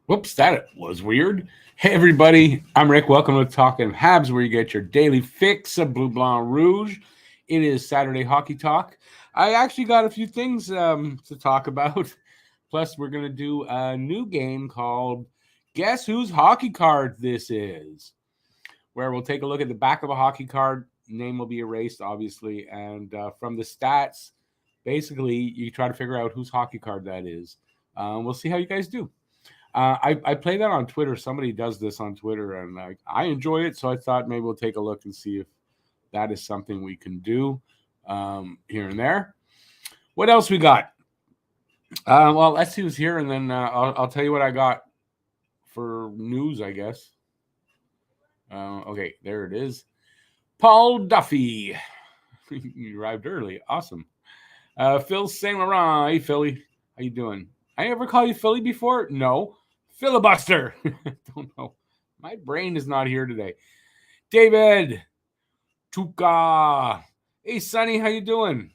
Whoops, that was weird. Hey, everybody. I'm Rick. Welcome to Talking Habs, where you get your daily fix of Bleu Blanc Rouge. It is Saturday Hockey Talk. I actually got a few things to talk about. Plus, we're going to do a new game called Guess Whose Hockey Card This Is, where we'll take a look at the back of a hockey card. Name will be erased, obviously. And from the stats, basically, you try to figure out whose hockey card that is. We'll see how you guys do. I play that on Twitter. Somebody does this on Twitter, and I enjoy it. So I thought maybe we'll take a look and see if that is something we can do here and there. What else we got? Well, let's see who's here, and then I'll tell you what I got for news, I guess. Okay, there it is. Paul Duffy. You arrived early. Awesome. Phil Saint Laurent. Hey, Philly. How you doing? I ever call you Philly before? No. Filibuster. Don't know. My brain is not here today. David. Tuka. Hey, Sonny. How you doing?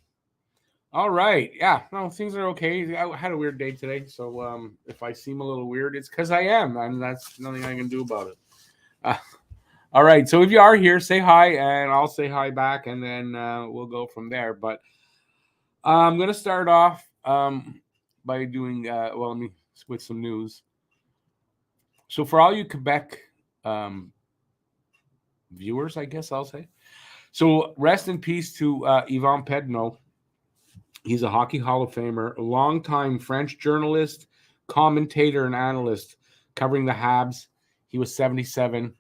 All right. Yeah. No, things are okay. I had a weird day today. So if I seem a little weird, it's because I am. And that's nothing I can do about it. All right. So if you are here, say hi, and I'll say hi back, and then we'll go from there. But I'm going to start off by doing, let me with some news. So for all you Quebec viewers, I guess I'll say. So rest in peace to Yvan Pedneau. He's a Hockey Hall of Famer, a longtime French journalist, commentator, and analyst covering the Habs. He was 77.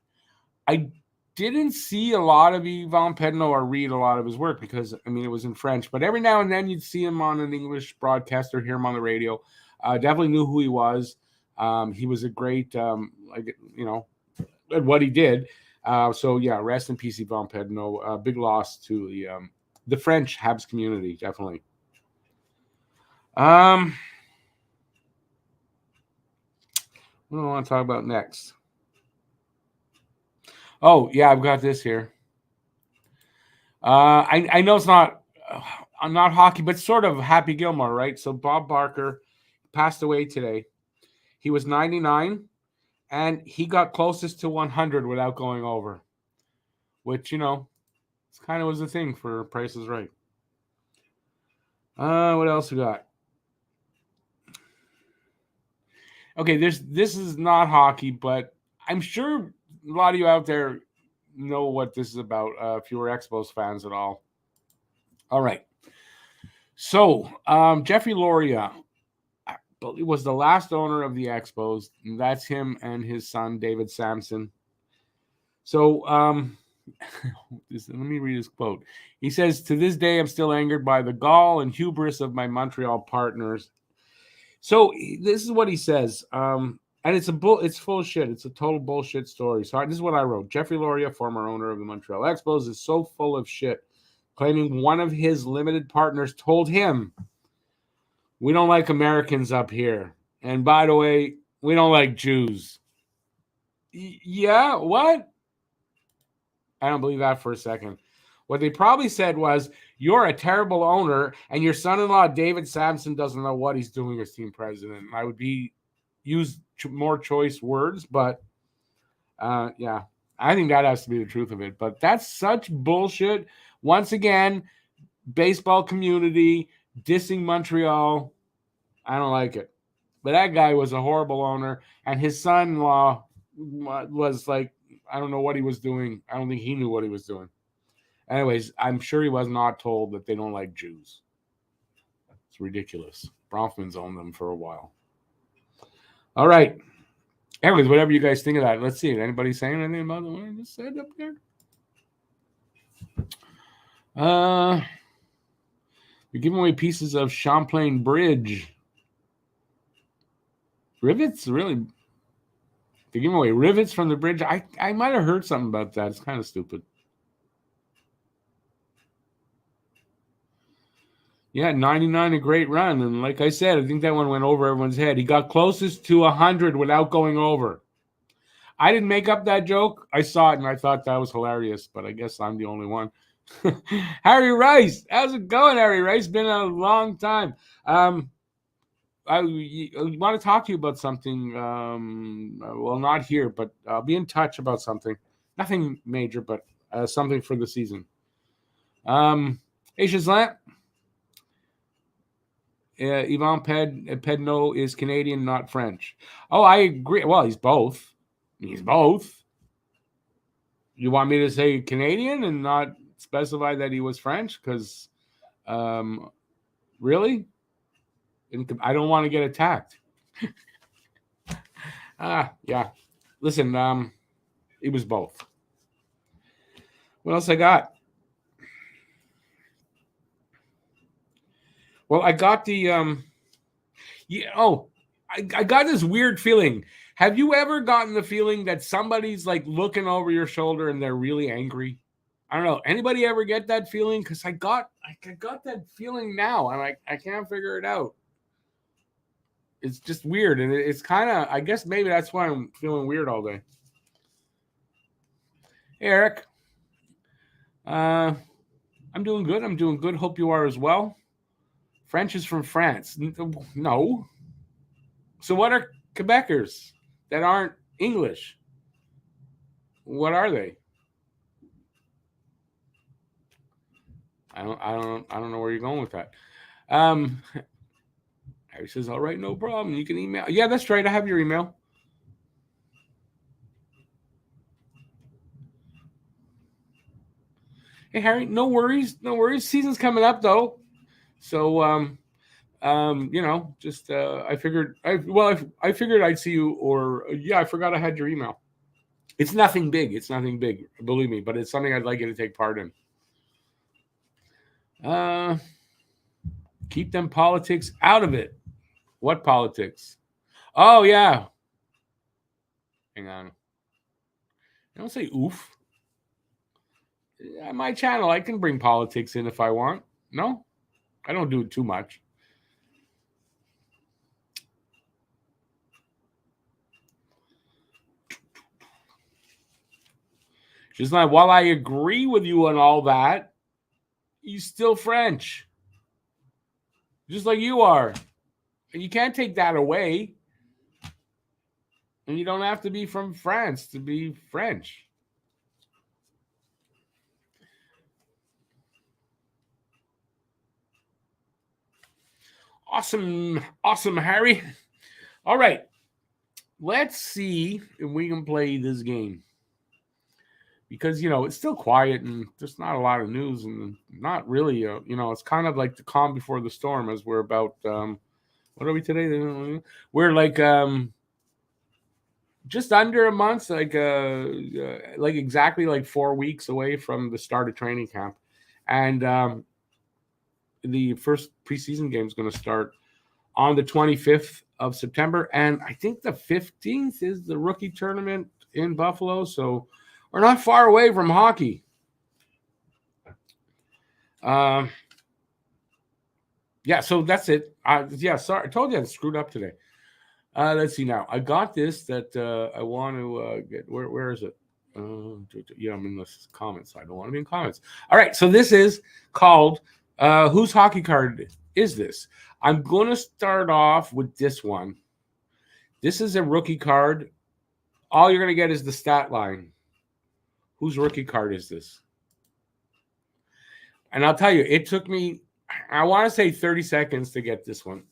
I didn't see a lot of Yvan Pedneau or read a lot of his work because, it was in French. But every now and then you'd see him on an English broadcast or hear him on the radio. Definitely knew who he was. He was a great, at what he did. Rest in peace, Yvan Pedneau. Big loss to the French Habs community, definitely. What do I want to talk about next? Oh, yeah, I've got this here. I know it's not hockey, but sort of Happy Gilmore, right? So Bob Barker passed away today. He was 99, and he got closest to 100 without going over, which, it's kind of was a thing for Price is Right. What else we got? Okay, this is not hockey, but I'm sure a lot of you out there know what this is about if you were Expos fans at all. All right. So, Jeffrey Loria was the last owner of the Expos. And that's him and his son, David Sampson. So, let me read his quote. He says, "To this day, I'm still angered by the gall and hubris of my Montreal partners." So this is what he says. And it's full of shit. It's a total bullshit story. So this is what I wrote. Jeffrey Loria, former owner of the Montreal Expos, is so full of shit, claiming one of his limited partners told him, "We don't like Americans up here. And by the way, we don't like Jews." Yeah, what? I don't believe that for a second. What they probably said was, "You're a terrible owner, and your son-in-law, David Sampson, doesn't know what he's doing as team president." I would use more choice words, but yeah, I think that has to be the truth of it. But that's such bullshit. Once again, baseball community dissing Montreal. I don't like it. But that guy was a horrible owner, and his son-in-law was like, I don't know what he was doing. I don't think he knew what he was doing. Anyways, I'm sure he was not told that they don't like Jews. It's ridiculous. Bronfman's owned them for a while. All right. Anyways, whatever you guys think of that, let's see. Anybody saying anything about what I just said up there? You're giving away pieces of Champlain Bridge. Rivets? Really? They're giving away rivets from the bridge? I might have heard something about that. It's kind of stupid. Yeah, 99, a great run. And like I said, I think that one went over everyone's head. He got closest to 100 without going over. I didn't make up that joke. I saw it, and I thought that was hilarious, but I guess I'm the only one. Harry Rice. How's it going, Harry Rice? Been a long time. want to talk to you about something. Well, not here, but I'll be in touch about something. Nothing major, but something for the season. Hey, Shazlant. Ivan Pedno is Canadian, not French. Oh, I agree. Well, he's both. He's both. You want me to say Canadian and not specify that he was French? Because, really? I don't want to get attacked. Yeah. Listen, it was both. What else I got? Well, I got the I got this weird feeling. Have you ever gotten the feeling that somebody's like looking over your shoulder and they're really angry? I don't know. Anybody ever get that feeling? Because I got that feeling now, and I can't figure it out. It's just weird, and it's kind of, I guess maybe that's why I'm feeling weird all day. Hey, Eric. I'm doing good. I'm doing good. Hope you are as well. French is from France. No. So what are Quebecers that aren't English? What are they? I don't know where you're going with that. Harry says, all right, no problem. You can email. Yeah, that's right. I have your email. Hey, Harry, no worries. No worries. Season's coming up, though. So, just I figured I'd see you, or I forgot I had your email. It's nothing big. It's nothing big, believe me, but it's something I'd like you to take part in. Keep them politics out of it. What politics? Oh, yeah. Hang on. Don't say oof. My channel, I can bring politics in if I want. No? I don't do it too much. Just like, while I agree with you on all that, he's still French. Just like you are. And you can't take that away. And you don't have to be from France to be French. Awesome, Harry. All right. Let's see if we can play this game. Because, it's still quiet and there's not a lot of news and not really, it's kind of like the calm before the storm as we're about, what are we today? We're like just under a month, like exactly like 4 weeks away from the start of training camp. And the first preseason game is going to start on the 25th of September. And I think the 15th is the rookie tournament in Buffalo. So we're not far away from hockey. So that's it. Sorry. I told you I screwed up today. Let's see now. I got this that I want to get. Where is it? I'm in the comments. I don't want to be in comments. All right. So this is called Whose Hockey Card Is This? I'm going to start off with this one. This is a rookie card. All you're going to get is the stat line. Whose rookie card is this? And I'll tell you, it took me, I want to say 30 seconds to get this one.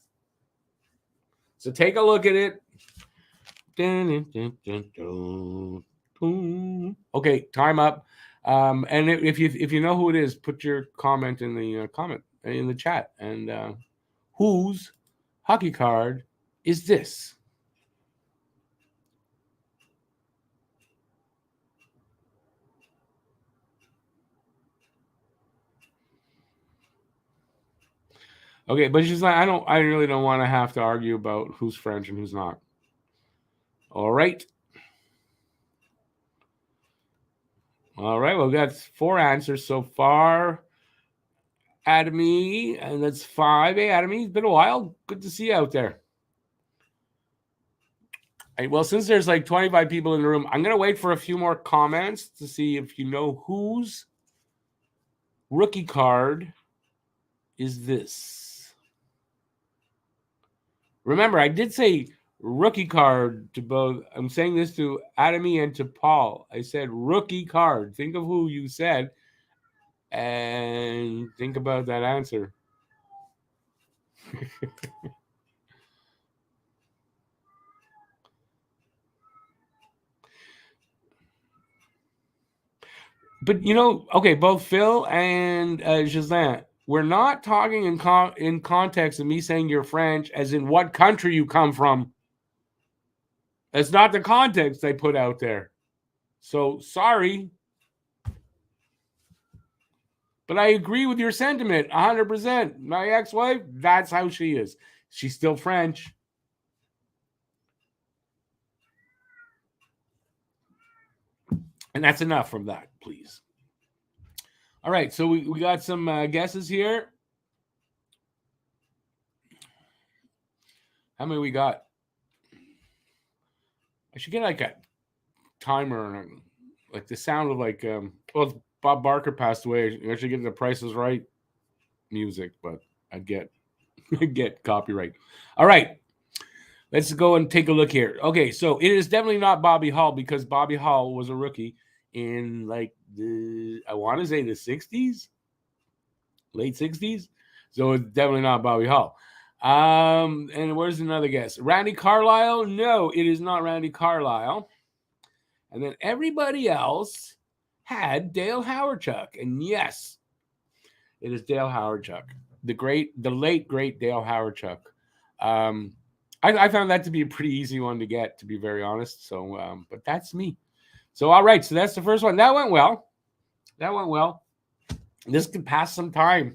So take a look at it. Okay, time up. And if you know who it is, put your comment in the chat. And whose hockey card is this? Okay, but she's like, I really don't want to have to argue about who's French and who's not. All right. Well, we've got 4 answers so far. Adamy, and that's 5. Hey, Adamy, it's been a while. Good to see you out there. All right, well, since there's like 25 people in the room, I'm going to wait for a few more comments to see if you know whose rookie card is this. Remember, I did say rookie card to both. I'm saying this to Adamy and to Paul. I said rookie card. Think of who you said and think about that answer. But okay, both Phil and Gislain, we're not talking in context of me saying you're French, as in what country you come from. That's not the context I put out there. So sorry. But I agree with your sentiment 100%. My ex-wife, that's how she is. She's still French. And that's enough from that, please. All right, so we got some guesses here. How many we got? I should get like a timer, like the sound of like, well, Bob Barker passed away. I should get the Price is Right music, but I'd get copyright. All right, let's go and take a look here. Okay, so it is definitely not Bobby Hull, because Bobby Hull was a rookie in like I want to say the 60s, late 60s. So it's definitely not Bobby Hull. And where's another guess? Randy Carlyle? No, it is not Randy Carlyle. And then everybody else had Dale Hawerchuk. And yes, it is Dale Hawerchuk. The late, great Dale Hawerchuk. I found that to be a pretty easy one to get, to be very honest. So, but that's me. So, all right. So that's the first one. That went well. This could pass some time.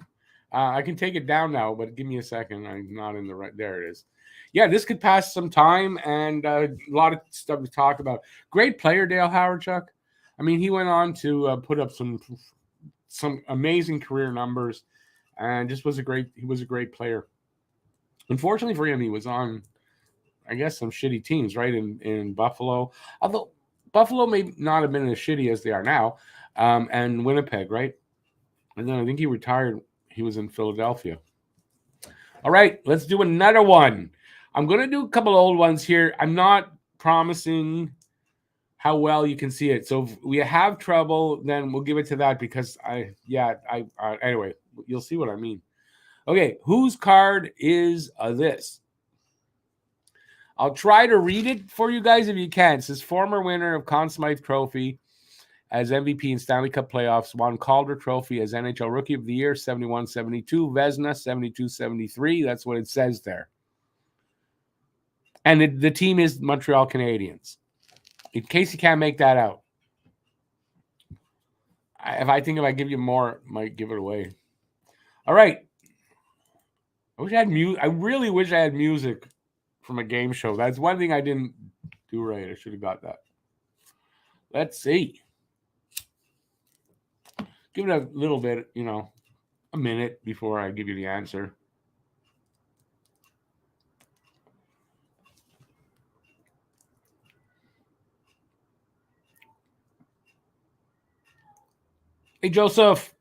I can take it down now, but give me a second. I'm not in the right. There it is. Yeah, this could pass some time and a lot of stuff to talk about. Great player, Dale Hawerchuk. I mean, he went on to put up some amazing career numbers, and just he was a great player. Unfortunately for him, he was on, I guess, some shitty teams, right, in Buffalo. Although Buffalo may not have been as shitty as they are now, and Winnipeg, right? And then I think he retired. He was in Philadelphia. All right, let's do another one. I'm going to do a couple old ones here. I'm not promising how well you can see it. So if we have trouble, then we'll give it to that, because anyway, you'll see what I mean. Okay, whose card is this? I'll try to read it for you guys if you can. It says former winner of Conn Smythe Trophy as MVP in Stanley Cup playoffs, won Calder Trophy as NHL Rookie of the Year, 71-72, Vezina, 72-73. That's what it says there. And the team is Montreal Canadiens. In case you can't make that out. If I give you more, I might give it away. All right. I really wish I had music from a game show. That's one thing I didn't do right. I should have got that. Let's see. Give it a little bit, a minute before I give you the answer. Hey, Joseph.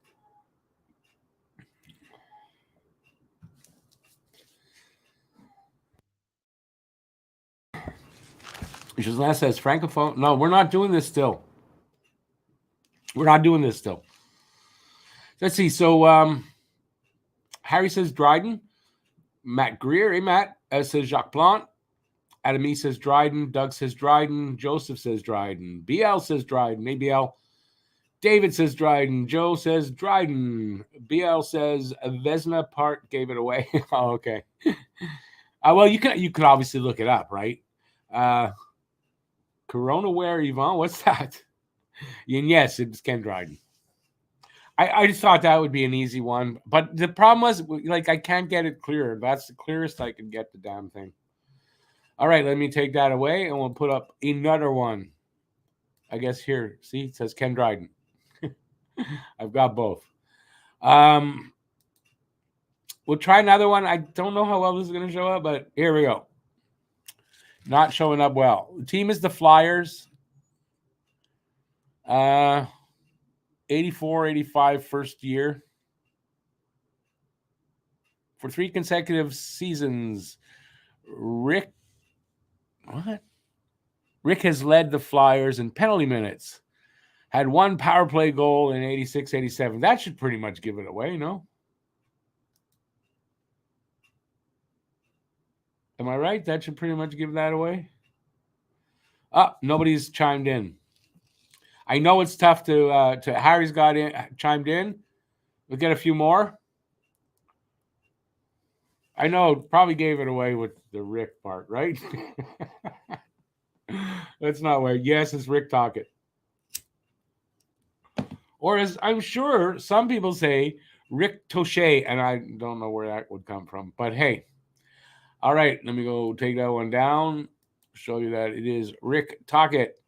Gislain says Francophone. No, we're not doing this still. Let's see. So Harry says Dryden. Matt Greer. Hey, Matt. Says Jacques Plante. Adamy says Dryden. Doug says Dryden. Joseph says Dryden. BL says Dryden. Hey, BL. David says Dryden. Joe says Dryden. BL says Vezina Park gave it away. Oh, okay. Well, you could obviously look it up, right? Coronaware Yvonne, what's that? And yes, it's Ken Dryden. I just thought that would be an easy one, but the problem was, like, I can't get it clear. That's the clearest I could get the damn thing. All right, let me take that away, and we'll put up another one. I guess here, see, it says Ken Dryden. I've got both. We'll try another one. I don't know how well this is going to show up, but here we go. Not showing up well. The team is the Flyers. 84-85 first year. For 3 consecutive seasons, Rick, what? Rick has led the Flyers in penalty minutes. Had one power play goal in 86, 87. That should pretty much give it away, no? Am I right? That should pretty much give that away. Nobody's chimed in. I know it's tough to Harry's got in, chimed in. We'll get a few more. I know, probably gave it away with the Rick part, right? That's not right. Yes, it's Rick Tocchet. Or as I'm sure some people say, Rick Touche, and I don't know where that would come from. But hey, all right, let me go take that one down. Show you that it is Rick Tocchet.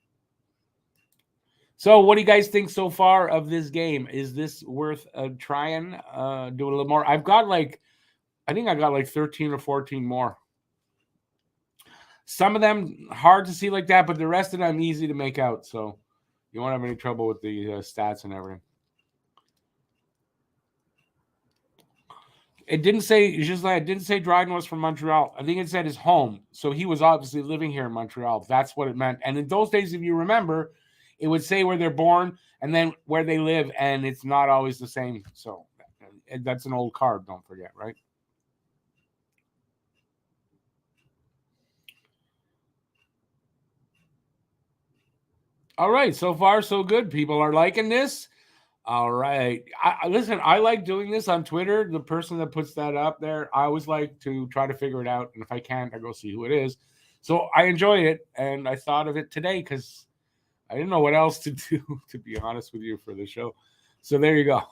So what do you guys think so far of this game? Is this worth trying? Do a little more. I think I got like 13 or 14 more. Some of them hard to see like that, but the rest of them easy to make out. So you won't have any trouble with the stats and everything. It didn't say, it's just like it didn't say Dryden was from Montreal. I think it said his home. So he was obviously living here in Montreal. That's what it meant. And in those days, if you remember, it would say where they're born and then where they live, and it's not always the same. So that's an old card, don't forget, right? All right, so far so good. People are liking this. All right. Listen, I like doing this on Twitter. The person that puts that up there, I always like to try to figure it out. And if I can't, I go see who it is. So I enjoy it. And I thought of it today because I didn't know what else to do, to be honest with you, for the show. So there you go.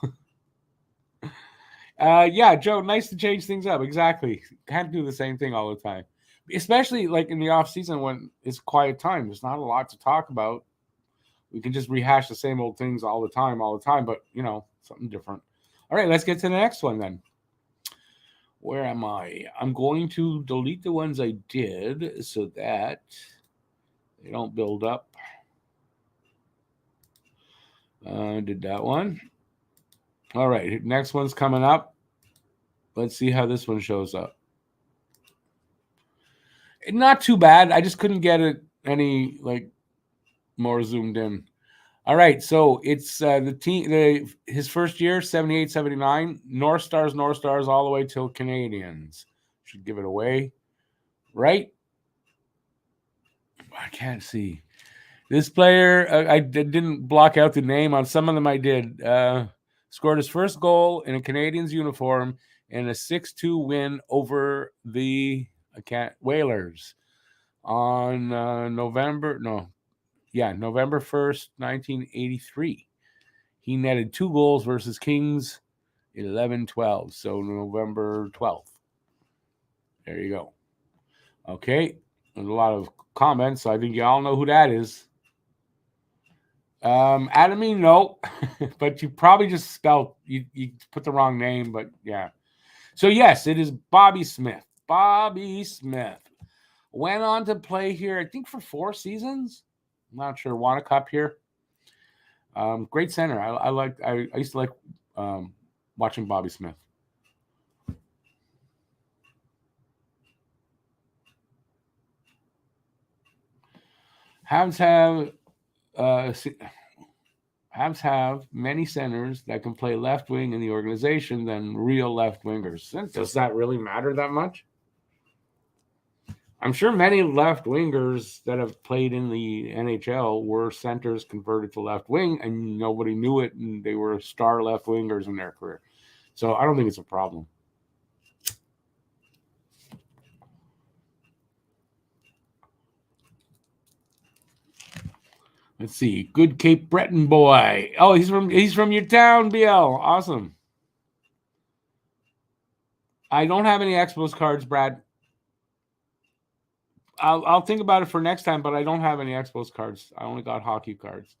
Yeah, Joe, nice to change things up. Exactly. Can't do the same thing all the time, especially like in the off season when it's quiet time. There's not a lot to talk about. We can just rehash the same old things all the time, but, something different. All right, let's get to the next one then. Where am I? I'm going to delete the ones I did so that they don't build up. Did that one. All right, next one's coming up. Let's see how this one shows up. Not too bad. I just couldn't get it any, more zoomed in. All right, so it's the team. His first year, 78, 79. North Stars, all the way till Canadians. Should give it away, right? I can't see. This player, I didn't block out the name. On some of them I did. Scored his first goal in a Canadians uniform in a 6-2 win over the Whalers on November 1st, 1983. He netted 2 goals versus Kings 11-12. So November 12th. There you go. Okay. There's a lot of comments. So I think you all know who that is. Adamy, no. But you probably just spelled, you put the wrong name, but yeah. So yes, it is Bobby Smith. Bobby Smith. Went on to play here, I think, for 4 seasons. I'm not sure. Won a cup here. Great center. I used to like watching Bobby Smith. Habs have many centers that can play left wing in the organization than real left wingers. Does that really matter that much? I'm sure many left wingers that have played in the NHL were centers converted to left wing, and nobody knew it, and they were star left wingers in their career. So I don't think it's a problem. Let's see. Good Cape Breton boy. Oh, he's from your town, BL. Awesome. I don't have any Expos cards, Brad. I'll think about it for next time, but I don't have any Expos cards. I only got hockey cards.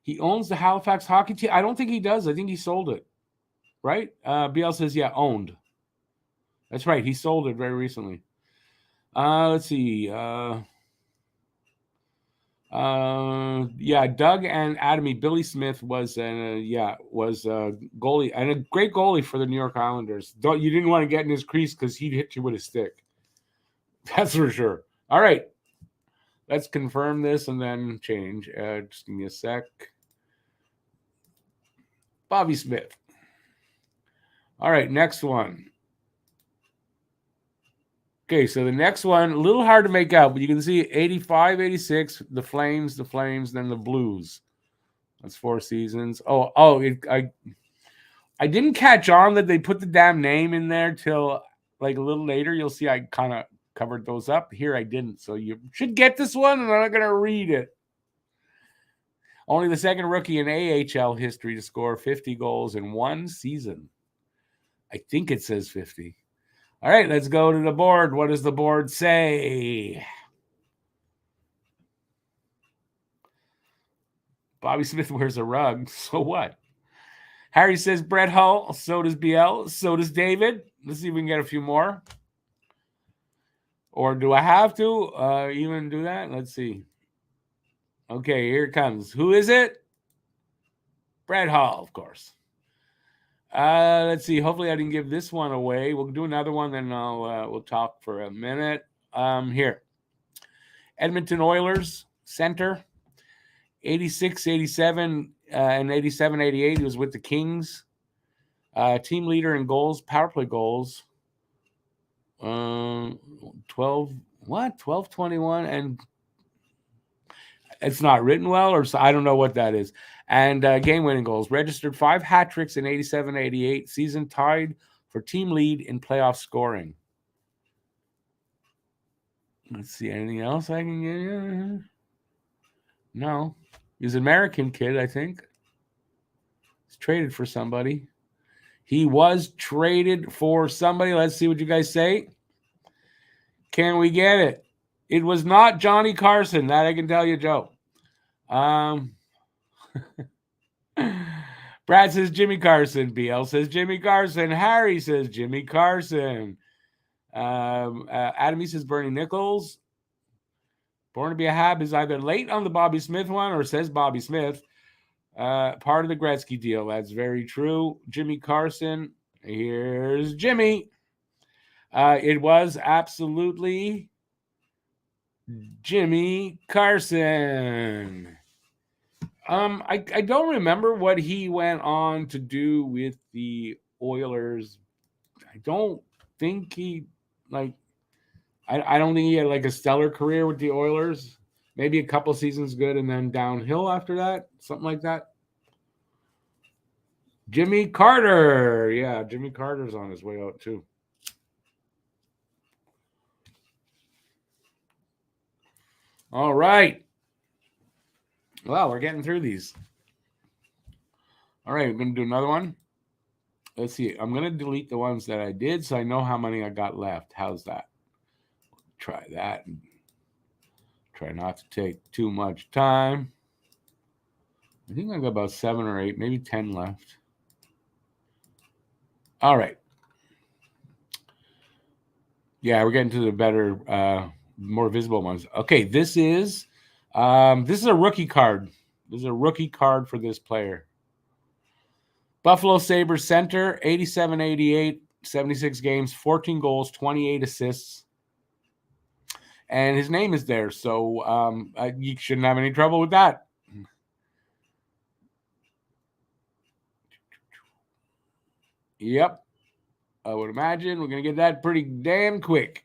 He owns the Halifax hockey team. I don't think he does. I think he sold it. Right? BL says, yeah, owned. That's right. He sold it very recently. Let's see. Doug and Adamy. Billy Smith was a goalie and a great goalie for the New York Islanders. You didn't want to get in his crease because he'd hit you with a stick. That's for sure. All right. Let's confirm this and then change. Just give me a sec. Bobby Smith. All right, next one. Okay, so the next one, a little hard to make out, but you can see 85, 86, the Flames, then the Blues. That's 4 seasons. I didn't catch on that they put the damn name in there till like a little later. You'll see I kind of covered those up. Here I didn't, so you should get this one, and I'm not going to read it. Only the second rookie in AHL history to score 50 goals in one season. I think it says 50. All right, let's go to the board. What does the board say? Bobby Smith wears a rug. So what? Harry says Brett Hull. So does BL. So does David. Let's see if we can get a few more. Or do I have to even do that? Let's see. Okay, here it comes. Who is it? Brett Hull, of course. Let's see. Hopefully I didn't give this one away. We'll do another one, then we'll talk for a minute. Here. Edmonton Oilers, center. 86, 87, and 87, 88. He was with the Kings. Team leader in goals, power play goals. 12, 21, and it's not written well, or I don't know what that is. And game-winning goals. Registered 5 hat tricks in 87, 88. Season tied for team lead in playoff scoring. Let's see, anything else I can get you? No. He's an American kid, I think. He's traded for somebody. He was traded for somebody. Let's see what you guys say. Can we get it? It was not Johnny Carson. That I can tell you, Joe. Brad says Jimmy Carson. BL says Jimmy Carson. Harry says Jimmy Carson. Adam says Bernie Nichols. Born to be a Hab is either late on the Bobby Smith one or says Bobby Smith. Part of the Gretzky deal. That's very true. Jimmy Carson. Here's Jimmy. It was absolutely Jimmy Carson. I don't remember what he went on to do with the Oilers. I don't think he I don't think he had like a stellar career with the Oilers. Maybe a couple seasons good and then downhill after that. Something like that. Jimmy Carter. Yeah, Jimmy Carter's on his way out too. All right. Well, we're getting through these. All right, we're going to do another one. Let's see. I'm going to delete the ones that I did so I know how many I got left. How's that? Try that. Try not to take too much time. I think I got about 7 or 8, maybe 10 left. All right. Yeah, we're getting to the better, more visible ones. Okay, this is a rookie card. This is a rookie card for this player. Buffalo Sabres center, 87, 88, 76 games, 14 goals, 28 assists. And his name is there, so you shouldn't have any trouble with that. Yep. I would imagine we're going to get that pretty damn quick.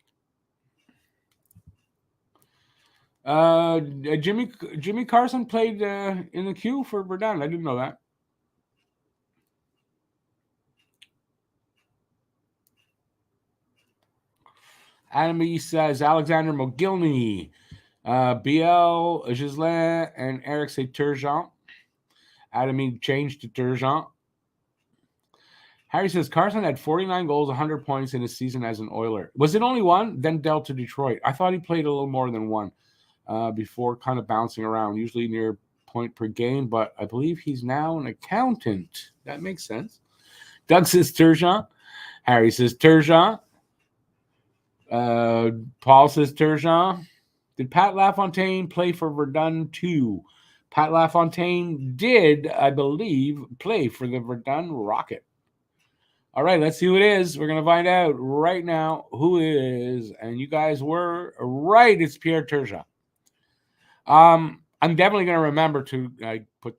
Jimmy Carson played in the queue for Verdun. I didn't know that. Adam says Alexander Mogilny, BL, Gislain, and Eric say Turgeon. Adam changed to Turgeon. Harry says Carson had 49 goals, 100 points in his season as an Oiler. Was it only one? Then dealt to Detroit. I thought he played a little more than one before kind of bouncing around, usually near point per game, but I believe he's now an accountant. That makes sense. Doug says Turgeon. Harry says Turgeon. Paul says Turgeon. Did Pat LaFontaine play for Verdun too? Pat LaFontaine did, I believe, play for the Verdun Rocket. All right, let's see who it is. We're going to find out right now who it is. And you guys were right. It's Pierre Turgeon. I'm definitely going to remember to put,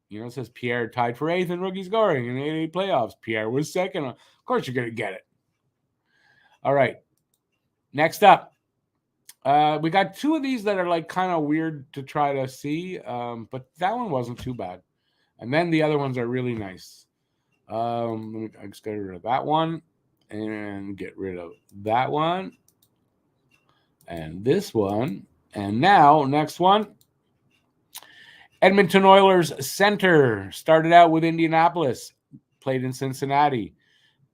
it says Pierre tied for 8th in rookie scoring in the 88 playoffs. Pierre was second. Of course, you're going to get it. All right. Next up, we got 2 of these that are like kind of weird to try to see, but that one wasn't too bad. And then the other ones are really nice. I just get rid of that one and get rid of that one and this one. And now, next one. Edmonton Oilers center started out with Indianapolis, played in Cincinnati,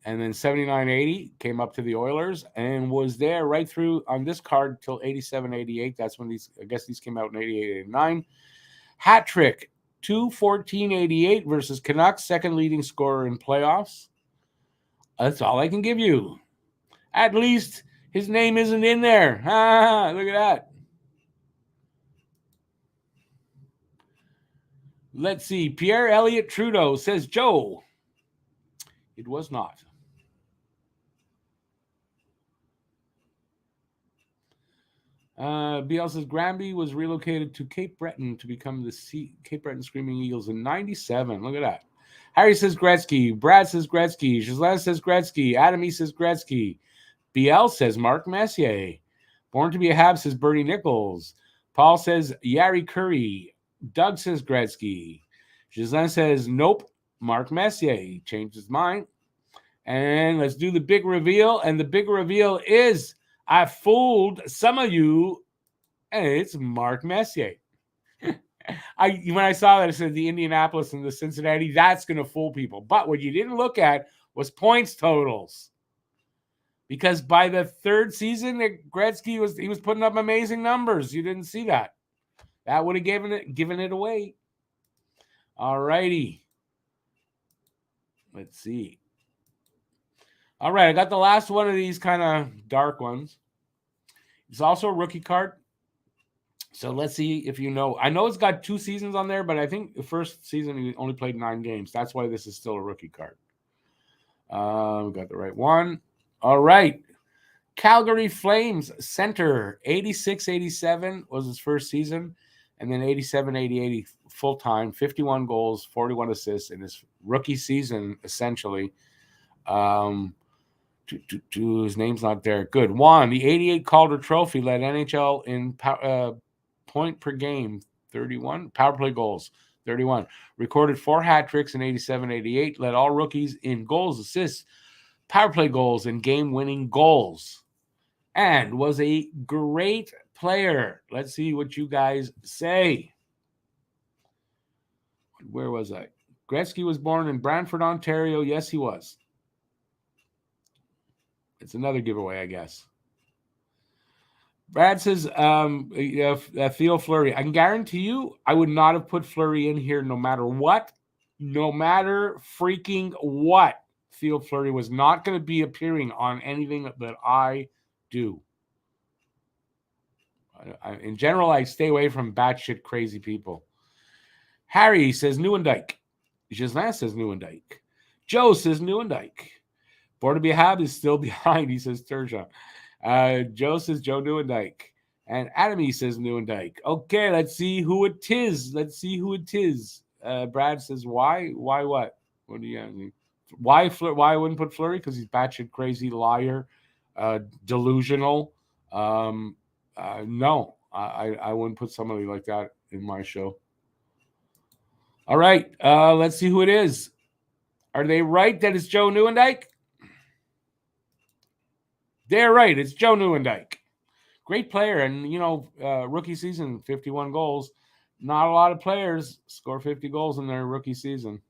and then 79-80 came up to the Oilers and was there right through on this card till 87-88. That's when these came out in 88-89. Hat trick. 2-14-88 versus Canucks, second leading scorer in playoffs. That's all I can give you. At least his name isn't in there. Look at that. Let's see. Pierre Elliott Trudeau says, Joe. It was not. BL says Granby was relocated to Cape Breton to become the Cape Breton Screaming Eagles in 97. Look at that. Harry says Gretzky. Brad says Gretzky. Gislain says Gretzky. Adamy says Gretzky. BL says Mark Messier. Born to be a Habs says Bertie Nichols. Paul says Yari Curry. Doug says Gretzky. Gislain says nope, Mark Messier. He changed his mind. And let's do the big reveal. And the big reveal is I fooled some of you, and it's Mark Messier. When I saw that, it said the Indianapolis and the Cincinnati, that's going to fool people. But what you didn't look at was points totals. Because by the 3rd season, Gretzky was putting up amazing numbers. You didn't see that. That would have given it away. All righty. Let's see. All right, I got the last one of these kind of dark ones. It's also a rookie card. So let's see if you know. I know it's got 2 seasons on there, but I think the first season he only played 9 games. That's why this is still a rookie card. We got the right one. All right. Calgary Flames center. 86-87 was his first season. And then 87-88 full-time. 51 goals, 41 assists in his rookie season, essentially. His name's not there. Good. Won the 88 Calder Trophy, led NHL in point per game, 31. Power play goals, 31. Recorded 4 hat tricks in 87-88. Led all rookies in goals, assists, power play goals, and game-winning goals. And was a great player. Let's see what you guys say. Where was I? Gretzky was born in Brantford, Ontario. Yes, he was. It's another giveaway, I guess. Brad says, Theo Fleury. I can guarantee you I would not have put Fleury in here no matter what. No matter freaking what. Theo Fleury was not going to be appearing on anything that I do. In general, I stay away from batshit crazy people. Harry says Nieuwendyk. Gislain says Nieuwendyk. Joe says Nieuwendyk. Born to be a Habs is still behind, he says Turgeon. Joe says Joe Nieuwendyk. And Adamy says Nieuwendyk. Okay, let's see who it is. Brad says, why? Why what? What do you mean? Why I wouldn't put Fleury? Because he's batshit crazy, liar, delusional. No, I wouldn't put somebody like that in my show. All right, let's see who it is. Are they right that it's Joe Nieuwendyk? They're right. It's Joe Nieuwendyk. Great player. And, rookie season, 51 goals. Not a lot of players score 50 goals in their rookie season.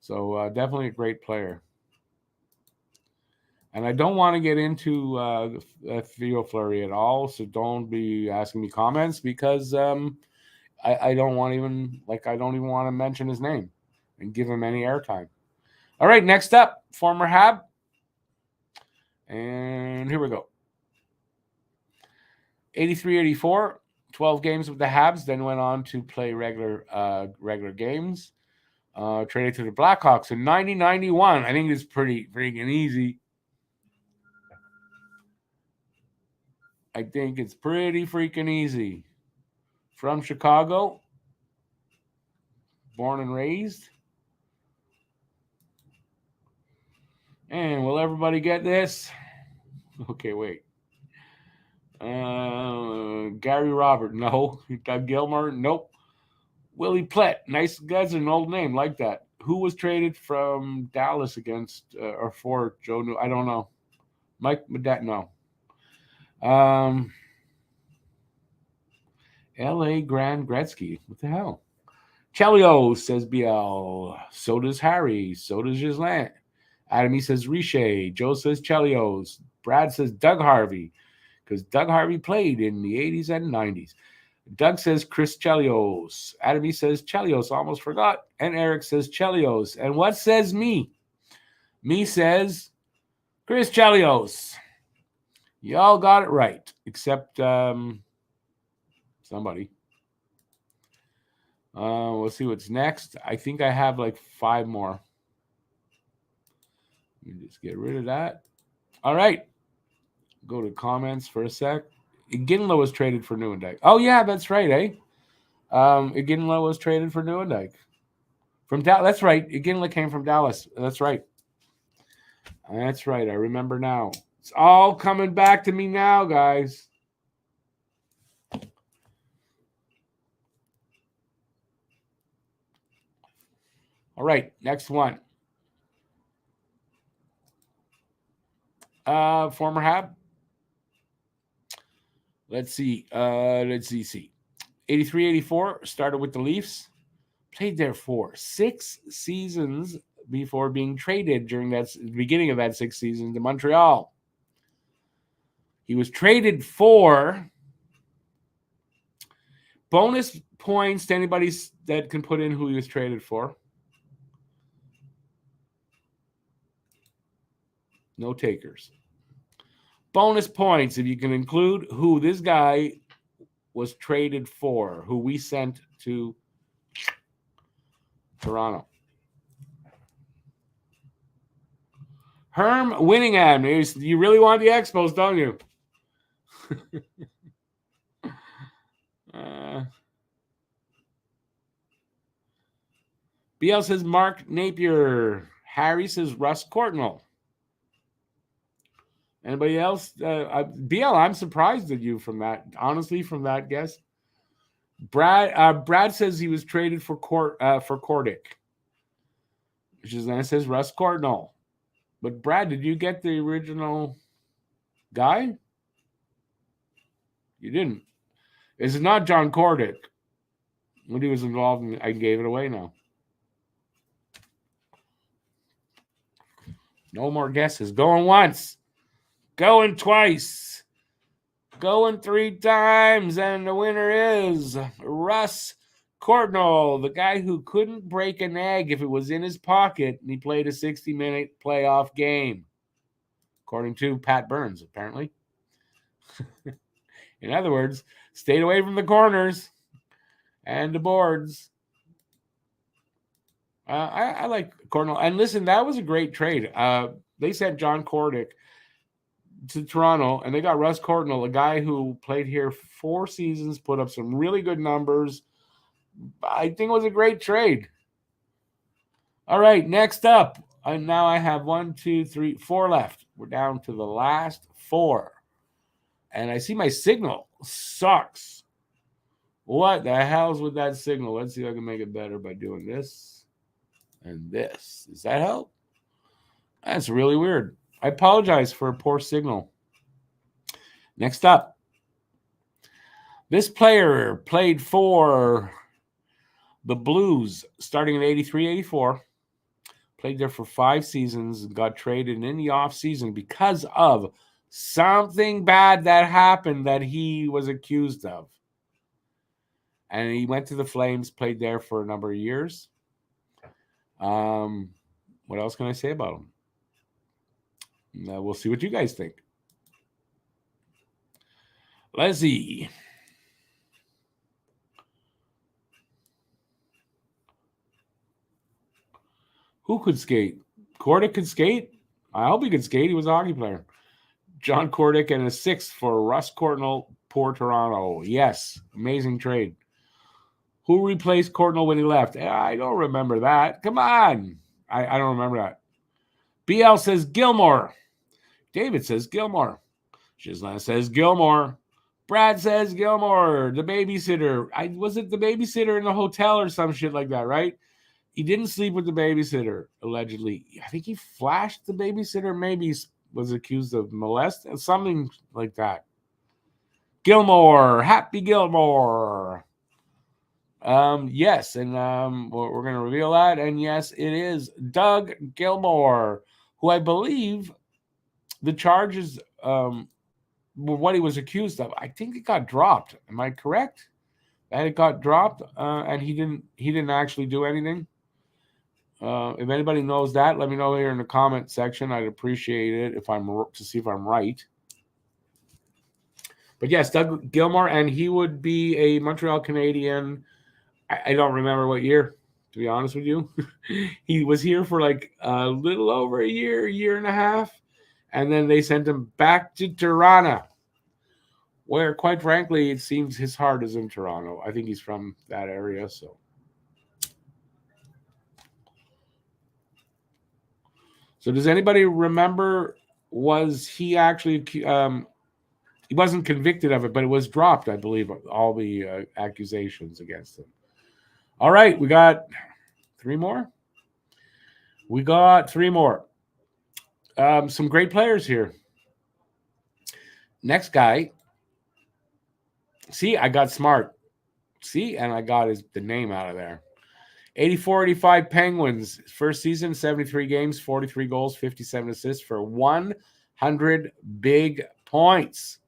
So definitely a great player. And I don't want to get into Theo Fleury at all. So don't be asking me comments because I don't even want to mention his name and give him any airtime. All right, next up, former Hab. And here we go. 83-84, 12 games with the Habs, then went on to play regular games. Traded to the Blackhawks in 1991. I think it's pretty freaking easy. I think it's pretty freaking easy. From Chicago, born and raised. And will everybody get this? Okay, wait. Gary Robert, no. Doug Gilmore, nope. Willie Plett, nice. That's an old name, like that. Who was traded from Dallas against or for Joe New? I don't know. Mike Medet, no. L.A. Grand Gretzky. What the hell? Chelios, says BL. So does Harry. So does Gislain. Adamy says Riche. Joe says Chelios. Brad says Doug Harvey, because Doug Harvey played in the 80s and 90s. Doug says Chris Chelios. Adamy says Chelios. Almost forgot. And Eric says Chelios. And what says me? Me says Chris Chelios. Y'all got it right, except somebody. We'll see what's next. I think I have like 5 more. Let me just get rid of that. All right. Go to comments for a sec. Iginla was traded for Nieuwendyk. Oh, yeah, that's right, eh? Iginla was traded for Nieuwendyk. From Dallas. That's right. Iginla came from Dallas. That's right. That's right. I remember now. It's all coming back to me now, guys. All right, next one. Former Hab. Let's see. 83-84, started with the Leafs. Played there for 6 seasons before being traded during the beginning of that 6 seasons to Montreal. He was traded for bonus points to anybody that can put in who he was traded for. No takers. Bonus points if you can include who this guy was traded for, who we sent to Toronto. Herm Winningham. You really want the Expos, don't you? BL says Mark Napier. Harry says Russ Courtnall. Anybody else? BL, I'm surprised at you from that. Honestly, from that guess. Brad says he was traded for Cordick. Which is then it says Russ Courtnall. But Brad, did you get the original guy? You didn't. It's not John Cordick. When he was involved in, I gave it away now. No more guesses. Going once. Going twice. Going 3 times. And the winner is Russ Courtnall, the guy who couldn't break an egg if it was in his pocket, and he played a 60-minute playoff game, according to Pat Burns, apparently. In other words, stayed away from the corners and the boards. I like Courtnall. And listen, that was a great trade. They sent John Cordick to Toronto, and they got Russ Courtnall, a guy who played here 4 seasons, put up some really good numbers. I think it was a great trade. All right, next up. Now I have 1, 2, 3, 4 left. We're down to the last 4. And I see my signal sucks. What the hell's with that signal? Let's see if I can make it better by doing this and this. Does that help? That's really weird. I apologize for a poor signal. Next up. This player played for the Blues starting in 83-84. Played there for 5 seasons and got traded in the offseason because of something bad that happened that he was accused of. And he went to the Flames, played there for a number of years. What else can I say about him? We'll see what you guys think. Let's see. Who could skate? Kordic could skate? I hope he could skate. He was a hockey player. John Kordic and a sixth for Russ Courtnall, Port Toronto. Yes, amazing trade. Who replaced Courtnall when he left? I don't remember that. Come on. I don't remember that. BL says Gilmore. David says Gilmore. Gislain says Gilmore. Brad says Gilmore, the babysitter. Was it the babysitter in the hotel or some shit like that, right? He didn't sleep with the babysitter, allegedly. I think he flashed the babysitter, maybe was accused of molesting, something like that. Gilmore, Happy Gilmore. Yes, and we're going to reveal that. And yes, it is Doug Gilmore, who I believe the charges what he was accused of, I think it got dropped. Am I correct? That it got dropped, and he didn't actually do anything. If anybody knows that, let me know here in the comment section. I'd appreciate it to see if I'm right. But yes, Doug Gilmore, and he would be a Montreal Canadian. I don't remember what year, to be honest with you. He was here for like a little over a year and a half, and then they sent him back to Toronto, where, quite frankly, it seems his heart is in Toronto. I think he's from that area, so. So does anybody remember, was he actually, he wasn't convicted of it, but it was dropped, I believe, all the accusations against him. All right, we got three more. Some great players here. Next guy. See, I got smart. See, and I got the name out of there. 84-85 Penguins. First season, 73 games, 43 goals, 57 assists for 100 big points.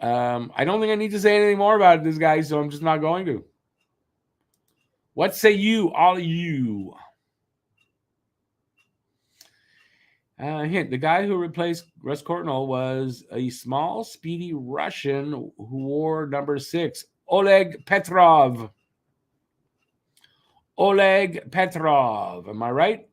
I don't think I need to say anything more about this guy, so I'm just not going to. What say you, all of you? Hint, the guy who replaced Russ Courtnall was a small, speedy Russian who wore number 6, Oleg Petrov. Am I right?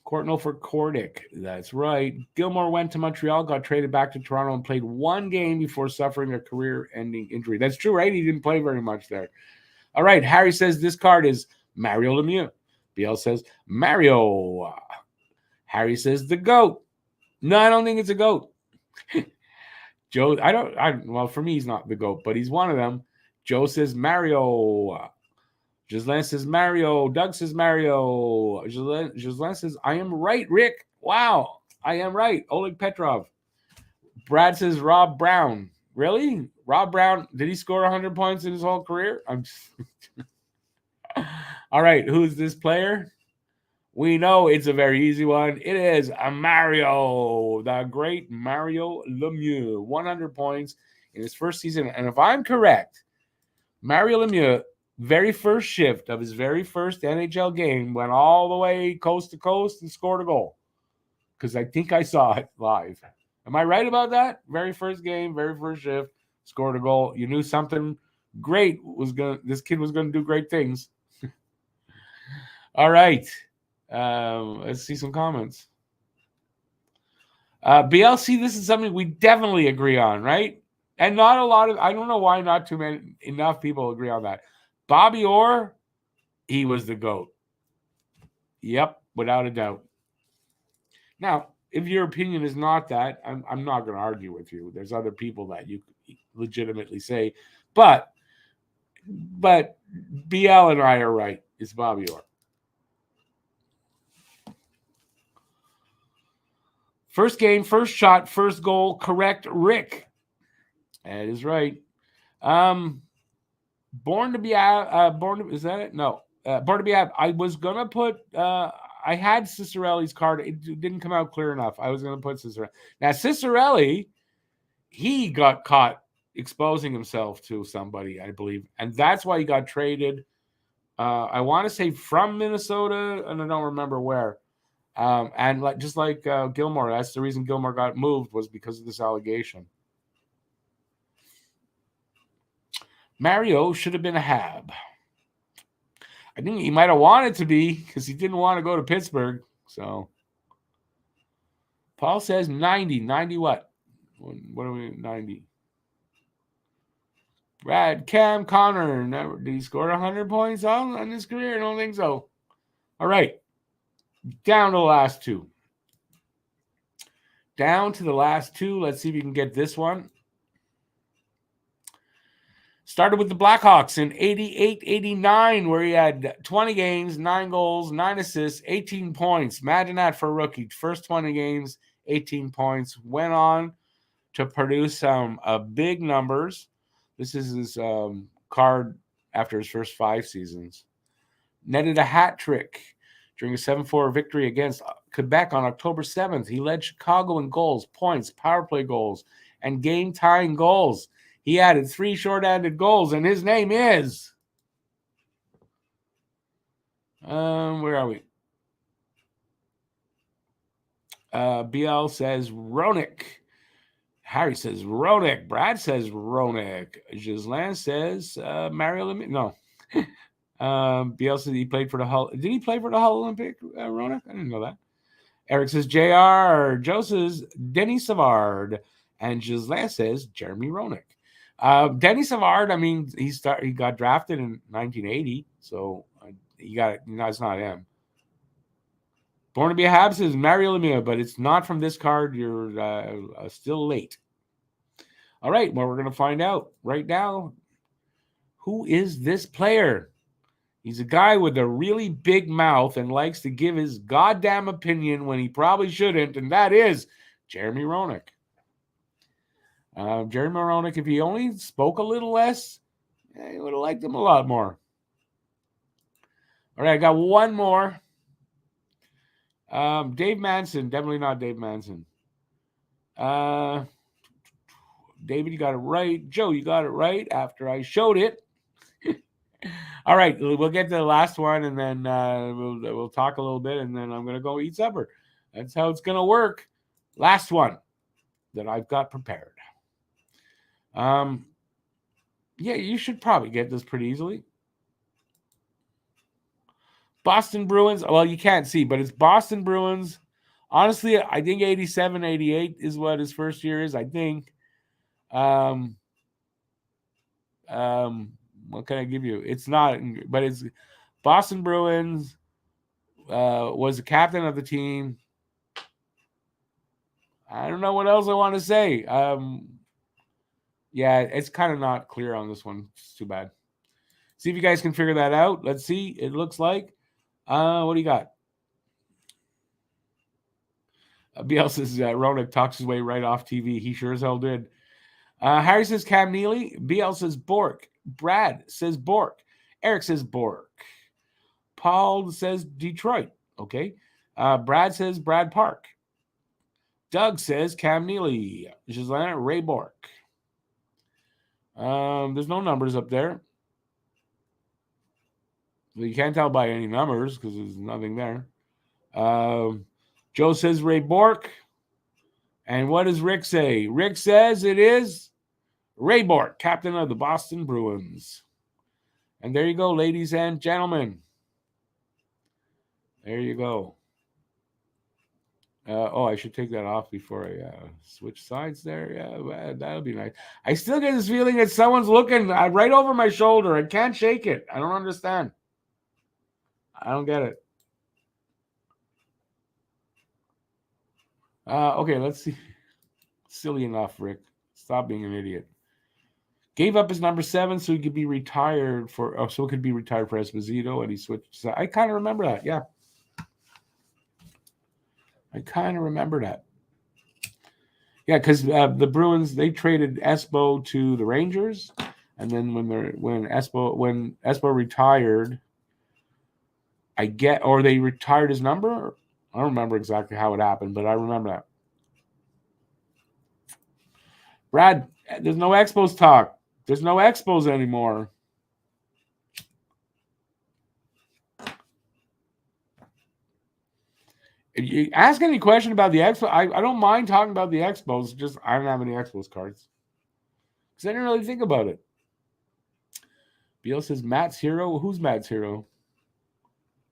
Courtnall for Kordic. That's right. Gilmore went to Montreal, got traded back to Toronto, and played one game before suffering a career-ending injury. That's true, right? He didn't play very much there. All right. Harry says this card is Mario Lemieux. BL says Mario. Harry says the GOAT. No, I don't think it's a GOAT. Joe, well, for me, he's not the GOAT, but he's one of them. Joe says Mario. Gislain says Mario. Doug says Mario. Gislain says, I am right, Rick. Wow, I am right. Oleg Petrov. Brad says Rob Brown. Really? Rob Brown, did he score 100 points in his whole career? All right, who's this player? We know it's a very easy one. It is a Mario, the great Mario Lemieux. 100 points in his first season. And if I'm correct, Mario Lemieux, very first shift of his very first NHL game, went all the way coast to coast and scored a goal. Because I think I saw it live. Am I right about that? Very first game, very first shift, scored a goal. You knew something great this kid was going to do great things. All right. Let's see some comments. BLC, this is something we definitely agree on, right? And not a lot of, I don't know why not enough people agree on that. Bobby Orr, he was the GOAT. Yep, without a doubt. Now, if your opinion is not that, I'm not going to argue with you. There's other people that you legitimately say, but BL and I are right. It's Bobby Orr. First game, first shot, first goal. Correct, Rick. That is right. Born to be is that it? No. Born to be I was gonna put. I had Cicerelli's card. It didn't come out clear enough. I was gonna put Cicerelli. Now Cicerelli, he got caught exposing himself to somebody, I believe, and that's why he got traded. I want to say from Minnesota, and I don't remember where. And just like Gilmore, that's the reason Gilmore got moved, was because of this allegation. Mario should have been a Hab. I think he might have wanted to be because he didn't want to go to Pittsburgh. So Paul says 90. 90 what? What are we 90? Brad, Cam Connor. Never did he score 100 points on his career? I don't think so. All right. Down to the last two. Down to the last two. Let's see if we can get this one. Started with the Blackhawks in 88-89, where he had 20 games, 9 goals, 9 assists, 18 points. Imagine that for a rookie. First 20 games, 18 points. Went on to produce some big numbers. This is his card after his first 5 seasons. Netted a hat trick during a 7-4 victory against Quebec on October 7th. He led Chicago in goals, points, power play goals, and game-tying goals. He added 3 short-handed goals, and his name is... where are we? BL says Roenick. Harry says Roenick. Brad says Roenick. Gislain says Mario Lemieux. No. BL says he played for the Hull. Did he play for the Hull Olympic, Roenick? I didn't know that. Eric says JR. Joe says Denis Savard. And Gislain says Jeremy Roenick. Denis Savard, I mean, he got drafted in 1980, so you got it. No, it's not him. Born to be a Habs is Mario Lemieux, but it's not from this card. You're still late. All right, well, we're going to find out right now. Who is this player? He's a guy with a really big mouth and likes to give his goddamn opinion when he probably shouldn't, and that is Jeremy Roenick. Jeremy Roenick, if he only spoke a little less, you would have liked him a lot more. All right, I got one more. Dave Manson, definitely not Dave Manson. David, you got it right. Joe, you got it right after I showed it. All right, we'll get to the last one, and then we'll talk a little bit, and then I'm going to go eat supper. That's how it's going to work. Last one that I've got prepared. Yeah, you should probably get this pretty easily. Boston Bruins. Well, you can't see, but it's Boston Bruins. Honestly, I think 87, 88 is what his first year is, I think. What can I give you? It's not, but it's Boston Bruins. Was the captain of the team. I don't know what else I want to say. Yeah, it's kind of not clear on this one. It's too bad. See if you guys can figure that out. Let's see. It looks like. What do you got? BL says Roenick talks his way right off TV. He sure as hell did. Harry says Cam Neely. BL says Bork. Brad says Bork. Eric says Bork. Paul says Detroit. Okay. Brad says Brad Park. Doug says Cam Neely. Gislain, Ray Bork. There's no numbers up there. You can't tell by any numbers because there's nothing there. Joe says Ray Bork. And what does Rick say? Rick says it is Ray Bork, captain of the Boston Bruins. And there you go, ladies and gentlemen. There you go. I should take that off before I switch sides there. Yeah, that'll be nice. I still get this feeling that someone's looking right over my shoulder. I can't shake it. I don't understand. I don't get it. Okay, let's see. Silly enough, Rick. Stop being an idiot. Gave up his number 7 so he could be retired for Esposito, and he switched. I kind of remember that. Yeah. I kind of remember that. Yeah, because the Bruins, they traded Espo to the Rangers, and then when Espo retired, they retired his number. I don't remember exactly how it happened, but I remember that. Brad, there's no Expos talk. There's no Expos anymore. If you ask any question about the Expos, I don't mind talking about the Expos. Just I don't have any Expos cards because I didn't really think about it. Beal says Matt's hero. Who's Matt's hero?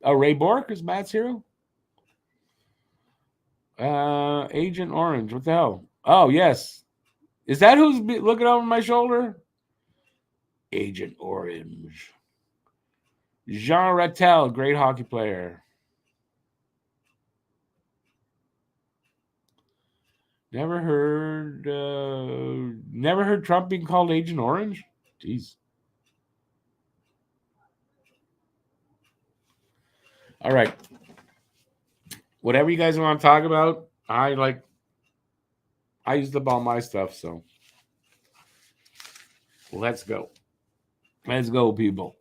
Oh, Ray Bork is Matt's hero? Agent Orange. What the hell? Oh, yes. Is that who's looking over my shoulder? Agent Orange. Jean Rattel, great hockey player. Never heard Trump being called Agent Orange? Jeez. All right. Whatever you guys want to talk about, I use up all my stuff, so let's go. Let's go, people.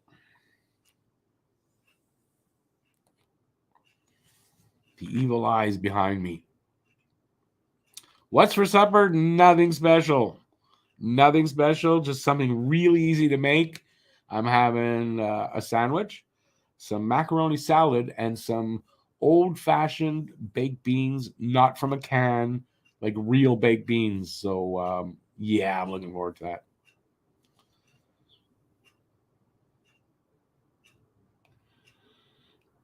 The evil eyes behind me. What's for supper? Nothing special. Nothing special. Just something really easy to make. I'm having a sandwich, some macaroni salad, and some old-fashioned baked beans, not from a can, like real baked beans. So, yeah, I'm looking forward to that.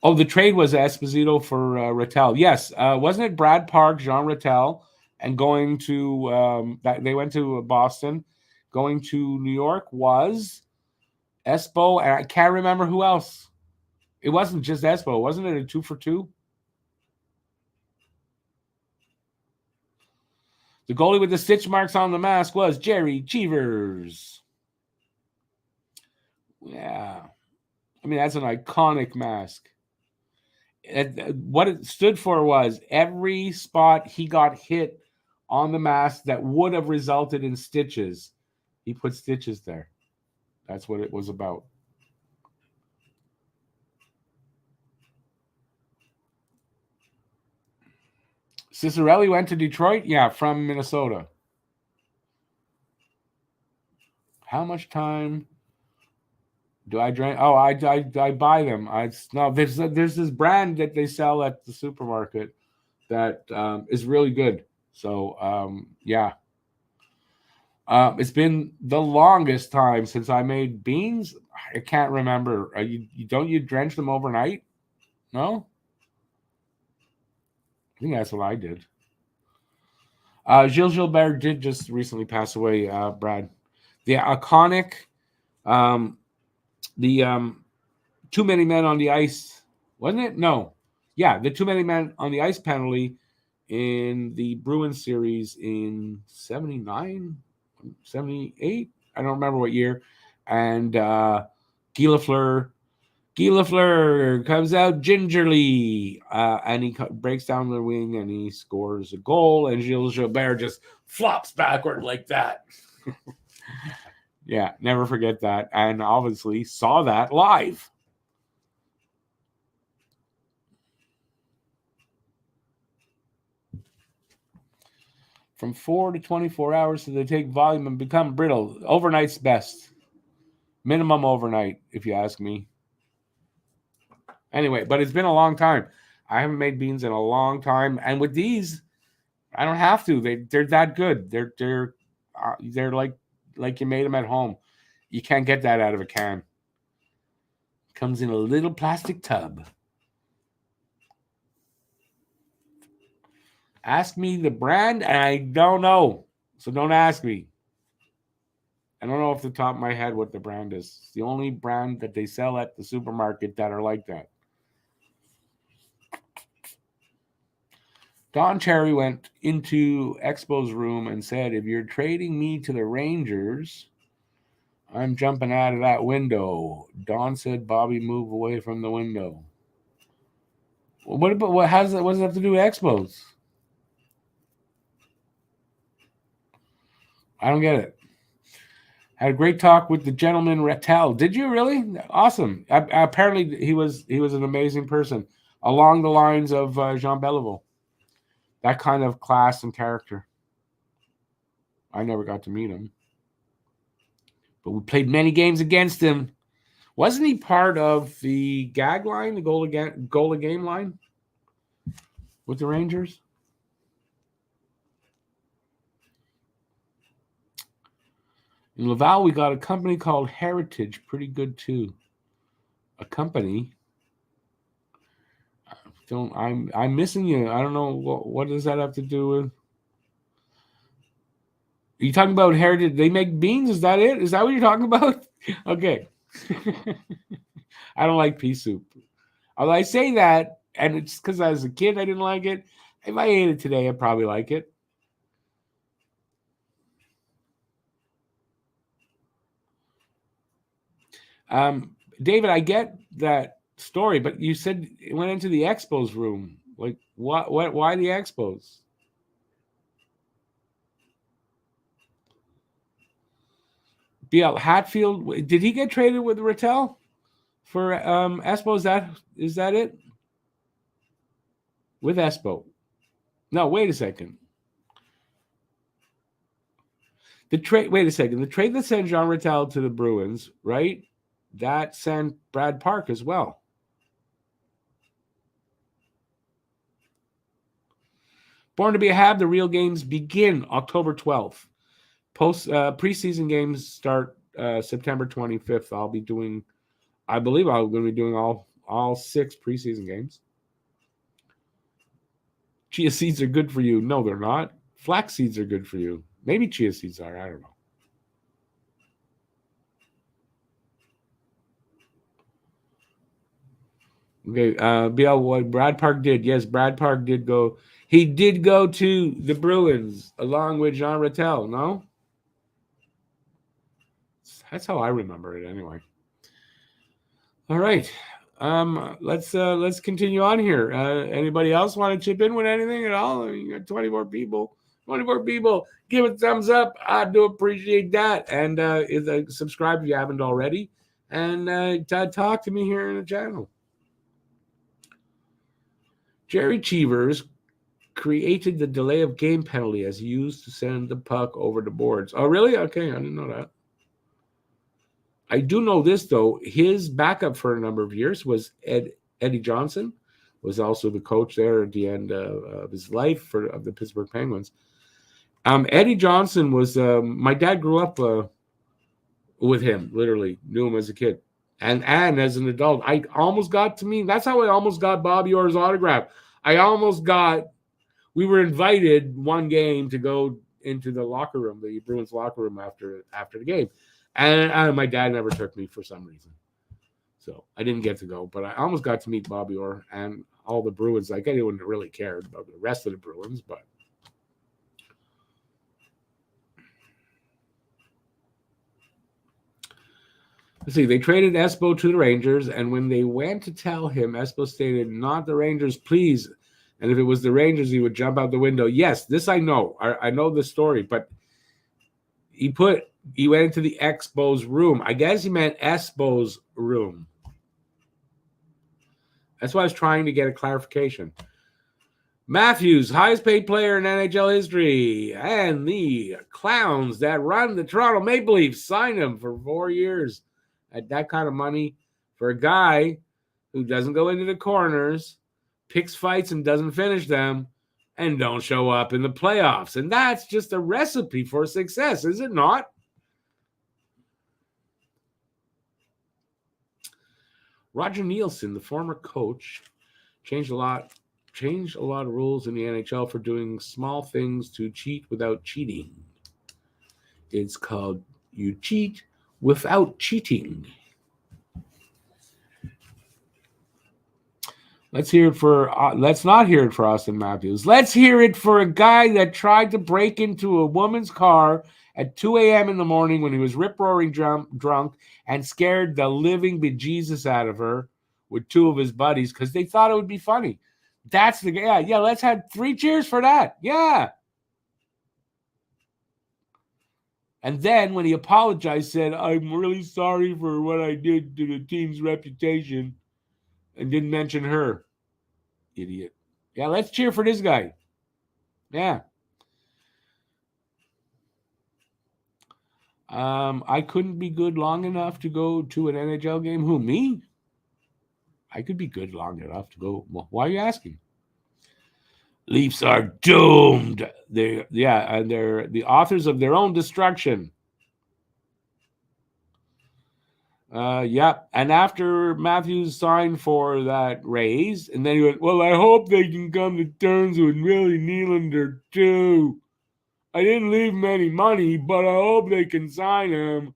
Oh, the trade was Esposito for Rattel. Yes, wasn't it Brad Park, Jean Rattel, and going to they went to Boston. Going to New York was Espo, and I can't remember who else. It wasn't just Espo, wasn't it? A 2-for-2. The goalie with the stitch marks on the mask was Jerry Cheevers. Yeah, I mean that's an iconic mask. What it stood for was every spot he got hit on the mask that would have resulted in stitches, he put stitches there. That's what it was about. Cicerelli went to Detroit? Yeah, from Minnesota. How much time do I drink? Oh, I buy them. There's this brand that they sell at the supermarket that is really good. So yeah, it's been the longest time since I made beans. I can't remember. Don't you drench them overnight? No, I think that's what I did. Gilles Gilbert did just recently pass away. Brad, the iconic, the too many men on the ice, wasn't it? No, yeah, the too many men on the ice penalty in the Bruins series in 79, 78. I don't remember what year. And Guy Lafleur comes out gingerly, and he breaks down the wing and he scores a goal. And Gilles Gilbert just flops backward like that. Yeah, never forget that. And obviously saw that live. From 4 to 24 hours so they take volume and become brittle. Overnight's best. Minimum overnight, if you ask me. Anyway, but it's been a long time. I haven't made beans in a long time. And with these, I don't have to. They're that good. They're like you made them at home. You can't get that out of a can. Comes in a little plastic tub. Ask me the brand, and I don't know. So don't ask me. I don't know off the top of my head what the brand is. It's the only brand that they sell at the supermarket that are like that. Don Cherry went into Expo's room and said, if you're trading me to the Rangers, I'm jumping out of that window. Don said, Bobby, move away from the window. What does it have to do with Expos? I don't get it. Had a great talk with the gentleman Rattel. Did you really? Awesome. Apparently, he was an amazing person, along the lines of Jean Beliveau. That kind of class and character. I never got to meet him, but we played many games against him. Wasn't he part of the gag line, the goal of game line with the Rangers? In Laval, we got a company called Heritage, pretty good too. A company. I'm missing you. I don't know what does that have to do with. Are you talking about heritage? They make beans. Is that it? Is that what you're talking about? Okay. I don't like pea soup. Although I say that, and it's because as a kid I didn't like it. If I ate it today, I'd probably like it. David, I get that story, but you said it went into the Expos room. Like, what? Why the Expos? BL Hatfield, did he get traded with Rattel for Espo? Is that it? With Espo? No, wait a second. The trade. Wait a second. The trade that sent Jean Rattel to the Bruins, right? That sent Brad Park as well. Born to be a Hab, the real games begin October 12th. Preseason games start September 25th. I believe I'm going to be doing all 6 preseason games. Chia seeds are good for you. No, they're not. Flax seeds are good for you. Maybe chia seeds are. I don't know. Okay, BL, what Brad Park did. Yes, Brad Park did go. He did go to the Bruins along with Jean Rattel, no? That's how I remember it anyway. All right. Let's continue on here. Anybody else want to chip in with anything at all? You got 24 people. 24 people. Give it a thumbs up. I do appreciate that. And subscribe if you haven't already. And talk to me here in the channel. Jerry Cheevers created the delay of game penalty as used to send the puck over the boards. Oh, really? Okay, I didn't know that. I do know this, though. His backup for a number of years was Eddie Johnson, was also the coach there at the end of his life of the Pittsburgh Penguins. Eddie Johnson was, my dad grew up with him, literally, knew him as a kid. And as an adult, I almost got to meet, that's how I almost got Bobby Orr's autograph. We were invited one game to go into the locker room, the Bruins locker room after the game. And my dad never took me for some reason. So I didn't get to go, but I almost got to meet Bobby Orr and all the Bruins. Like, I didn't really care about the rest of the Bruins, but. Let's see, they traded Espo to the Rangers, and when they went to tell him, Espo stated, "Not the Rangers, please." And if it was the Rangers, he would jump out the window. Yes, this I know. I know the story, but he went into the Expos room. I guess he meant Espo's room. That's why I was trying to get a clarification. Matthews, highest paid player in NHL history, and the clowns that run the Toronto Maple Leafs signed him for 4 years at that kind of money for a guy who doesn't go into the corners, picks fights and doesn't finish them, and don't show up in the playoffs. And that's just a recipe for success, is it not? Roger Nielsen, the former coach, changed a lot of rules in the NHL for doing small things to cheat without cheating. It's called you cheat without cheating. Let's hear it for. Let's not hear it for Austin Matthews. Let's hear it for a guy that tried to break into a woman's car at 2 a.m. in the morning when he was rip-roaring drunk and scared the living bejesus out of her with 2 of his buddies because they thought it would be funny. That's the guy. Yeah, let's have 3 cheers for that. Yeah. And then when he apologized, said, "I'm really sorry for what I did to the team's reputation," and didn't mention her. Idiot. Yeah, let's cheer for this guy. Yeah. I couldn't be good long enough to go to an NHL game. Who, me? I could be good long enough to go. Well, why are you asking? Leafs are doomed. They're the authors of their own destruction. Yeah. And after Matthews signed for that raise, and then he went, well, I hope they can come to terms with Willie Nylander too. I didn't leave him any money, but I hope they can sign him.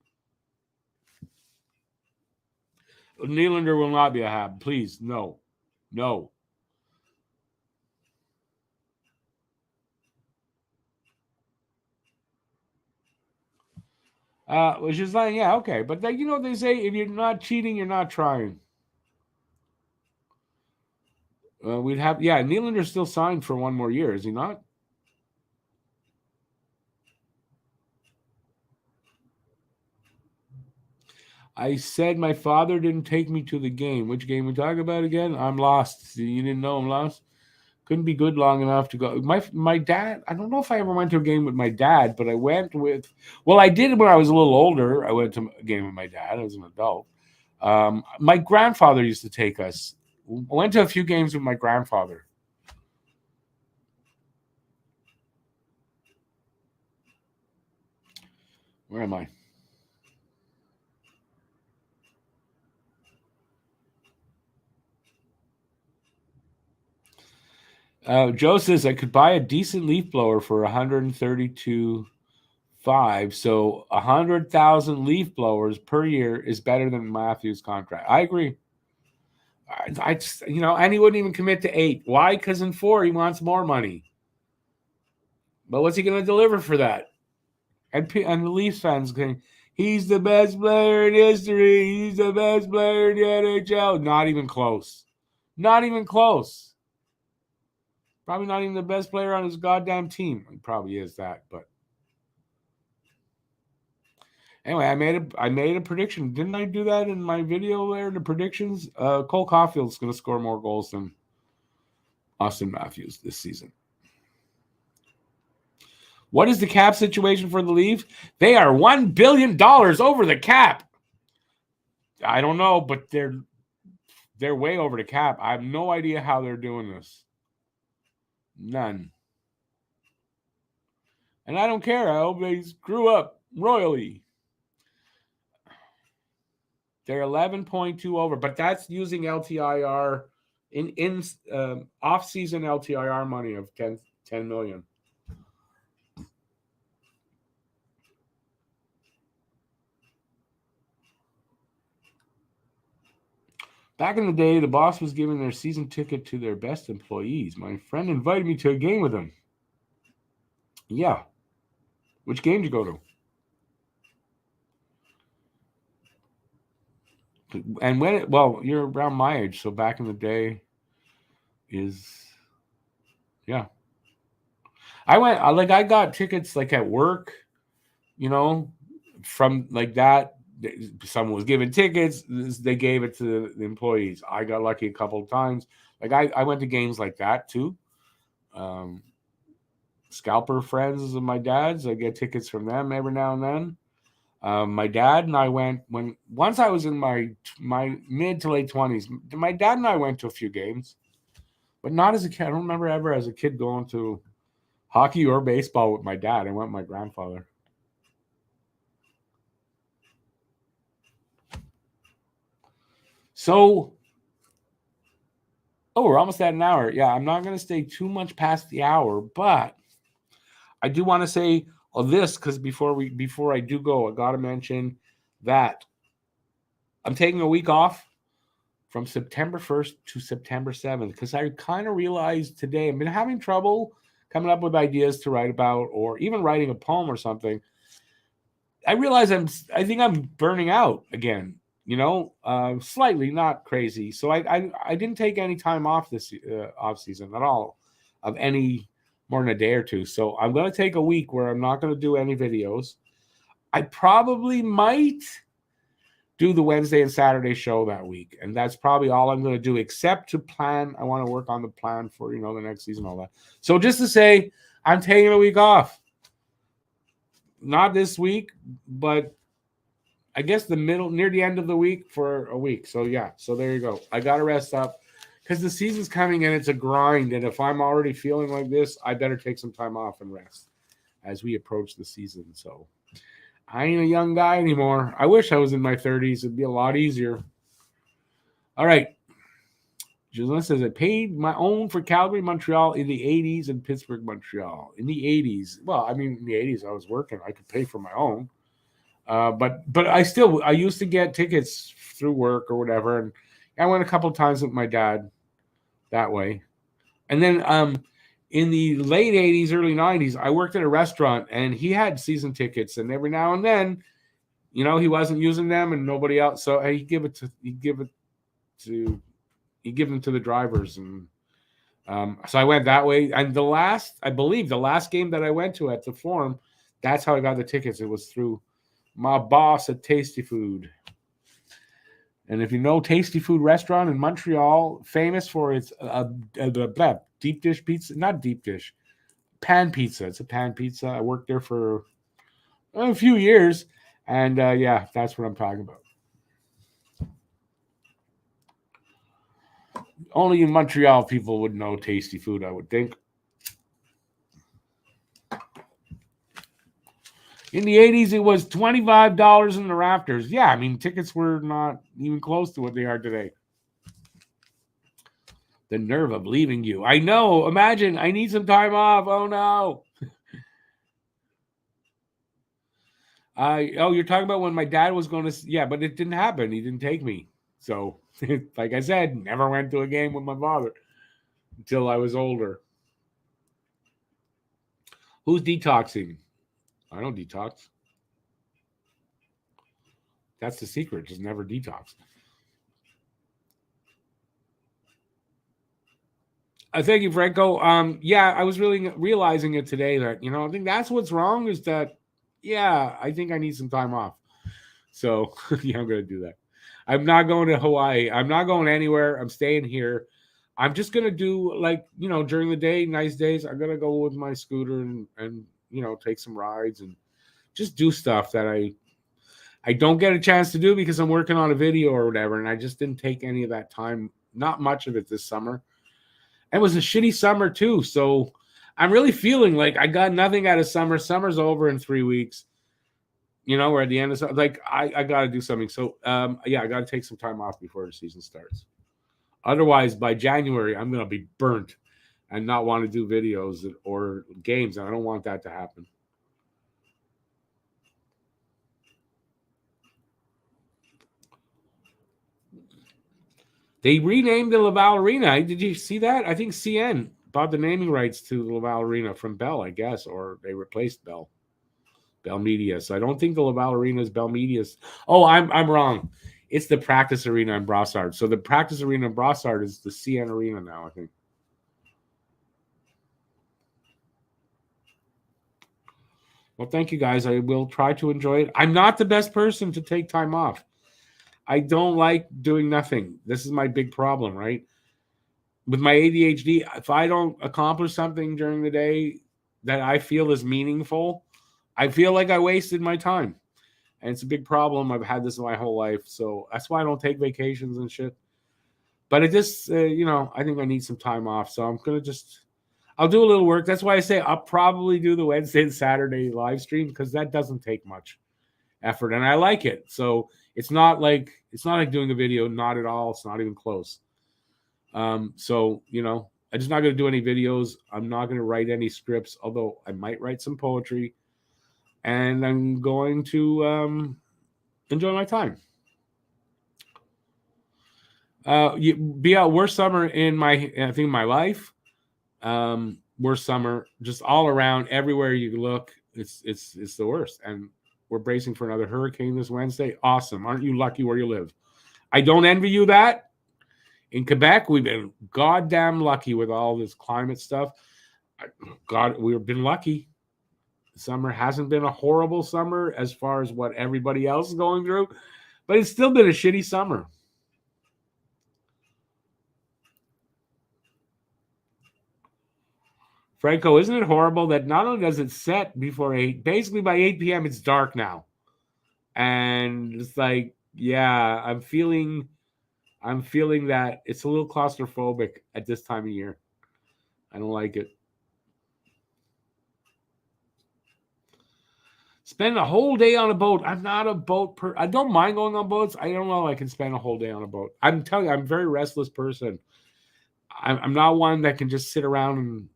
Nylander will not be a Hab. Please, no. No. Which is like, yeah, okay. But they, they say if you're not cheating, you're not trying. We'd have, yeah, Nylander's still signed for one more year, is he not? I said my father didn't take me to the game. Which game we talk about again? I'm lost. You didn't know I'm lost? Couldn't be good long enough to go. My dad, I don't know if I ever went to a game with my dad, but I went with, well, I did when I was a little older. I went to a game with my dad as an adult. My grandfather used to take us. I went to a few games with my grandfather. Where am I? Joe says I could buy a decent leaf blower for 132.5. So 100,000 leaf blowers per year is better than Matthews' contract. I agree. And he wouldn't even commit to 8. Why? Because in 4 he wants more money. But what's he going to deliver for that? And the Leafs fans going, he's the best player in history. He's the best player in the NHL. Not even close. Not even close. Probably not even the best player on his goddamn team. He probably is that, but anyway, I made a prediction. Didn't I do that in my video there? The predictions. Cole Caulfield's going to score more goals than Austin Matthews this season. What is the cap situation for the Leafs? They are $1 billion over the cap. I don't know, but they're way over the cap. I have no idea how they're doing this. None. And I don't care. I hope they screw up royally. They're 11.2 over, but that's using LTIR in off-season LTIR money of 10 million. Back in the day, the boss was giving their season ticket to their best employees. My friend invited me to a game with him. Yeah. Which game did you go to? And you're around my age, so back in the day yeah. I got tickets like at work, from like that. Someone was giving tickets. They gave it to the employees. I got lucky a couple of times. Like I went to games like that too. Scalper friends of my dad's. I get tickets from them every now and then. My dad and I went once I was in my mid to late 20s. My dad and I went to a few games, but not as a kid. I don't remember ever as a kid going to hockey or baseball with my dad. I went with my grandfather. So, we're almost at an hour. Yeah, I'm not going to stay too much past the hour, but I do want to say this because before I do go, I got to mention that I'm taking a week off from September 1st to September 7th because I kind of realized today I've been having trouble coming up with ideas to write about or even writing a poem or something. I realize I think I'm burning out again. Slightly, not crazy. So I didn't take any time off this off season at all, of any more than a day or two. So I'm going to take a week where I'm not going to do any videos. I probably might do the Wednesday and Saturday show that week, and that's probably all I'm going to do, except to plan. I want to work on the plan for the next season, all that. So just to say, I'm taking a week off. Not this week, but I guess near the end of the week for a week. So yeah, so there you go. I got to rest up because the season's coming and it's a grind. And if I'm already feeling like this, I better take some time off and rest as we approach the season. So I ain't a young guy anymore. I wish I was in my 30s. It'd be a lot easier. All right. Jocelyn says, I paid my own for Calgary, Montreal in the 80s and Pittsburgh, Montreal. In the 80s. Well, I mean, in the 80s, I was working. I could pay for my own. But I used to get tickets through work or whatever. And I went a couple of times with my dad that way. And then in the late 80s, early 90s, I worked at a restaurant and he had season tickets. And every now and then, he wasn't using them and nobody else. So he'd give them to the drivers. And so I went that way. And I believe the last game that I went to at the Forum, that's how I got the tickets. It was through my boss at Tasty Food. And if you know Tasty Food Restaurant in Montreal, famous for its deep dish pizza, not deep dish, pan pizza. It's a pan pizza. I worked there for a few years. And yeah, that's what I'm talking about. Only in Montreal people would know Tasty Food, I would think. In the 80s, it was $25 in the rafters. Yeah, I mean, tickets were not even close to what they are today. The nerve of leaving you. I know. Imagine, I need some time off. Oh, no. You're talking about when my dad was going to... Yeah, but it didn't happen. He didn't take me. So, like I said, never went to a game with my father until I was older. Who's detoxing? I don't detox. That's the secret. Just never detox. Thank you, Franco. Yeah, I was really realizing it today that, I think that's what's wrong is that, yeah, I think I need some time off. So, yeah, I'm going to do that. I'm not going to Hawaii. I'm not going anywhere. I'm staying here. I'm just going to do, during the day, nice days, I'm going to go with my scooter and take some rides and just do stuff that I don't get a chance to do because I'm working on a video or whatever. And I just didn't take any of that time, not much of it this summer. It was a shitty summer too. So I'm really feeling like I got nothing out of summer. Summer's over in 3 weeks. We're at the end of summer. Like I got to do something. So yeah, I got to take some time off before the season starts. Otherwise, by January, I'm going to be burnt and not want to do videos or games. And I don't want that to happen. They renamed the Laval Arena. Did you see that? I think CN bought the naming rights to the Laval Arena from Bell, I guess, or they replaced Bell Media. So I don't think the Laval Arena is Bell Media's. Oh, I'm wrong. It's the practice arena in Brossard. So the practice arena in Brossard is the CN Arena now, I think. Well, thank you guys. I will try to enjoy it. I'm not the best person to take time off. I don't like doing nothing. This is my big problem, right? With my ADHD, if I don't accomplish something during the day that I feel is meaningful, I feel like I wasted my time. And it's a big problem. I've had this my whole life. So that's why I don't take vacations and shit. But it just, I think I need some time off. So I'm going to I'll do a little work. That's why I say I'll probably do the Wednesday and Saturday live stream because that doesn't take much effort. And I like it. So it's not like doing a video. Not at all. It's not even close. So, I'm just not going to do any videos. I'm not going to write any scripts, although I might write some poetry. And I'm going to enjoy my time. Be out worst summer in my life. Worst summer, just all around, everywhere you look, it's the worst. And we're bracing for another hurricane this Wednesday. Awesome. Aren't you lucky where you live? I don't envy you that. In Quebec, we've been goddamn lucky with all this climate stuff. God, we've been lucky. Summer hasn't been a horrible summer as far as what everybody else is going through, but it's still been a shitty summer. Franco, isn't it horrible that not only does it set before 8, basically by 8 p.m. it's dark now. And it's like, yeah, I'm feeling that it's a little claustrophobic at this time of year. I don't like it. Spend a whole day on a boat. I'm not a boat I don't mind going on boats. I don't know. I can spend a whole day on a boat. I'm telling you, I'm a very restless person. I'm not one that can just sit around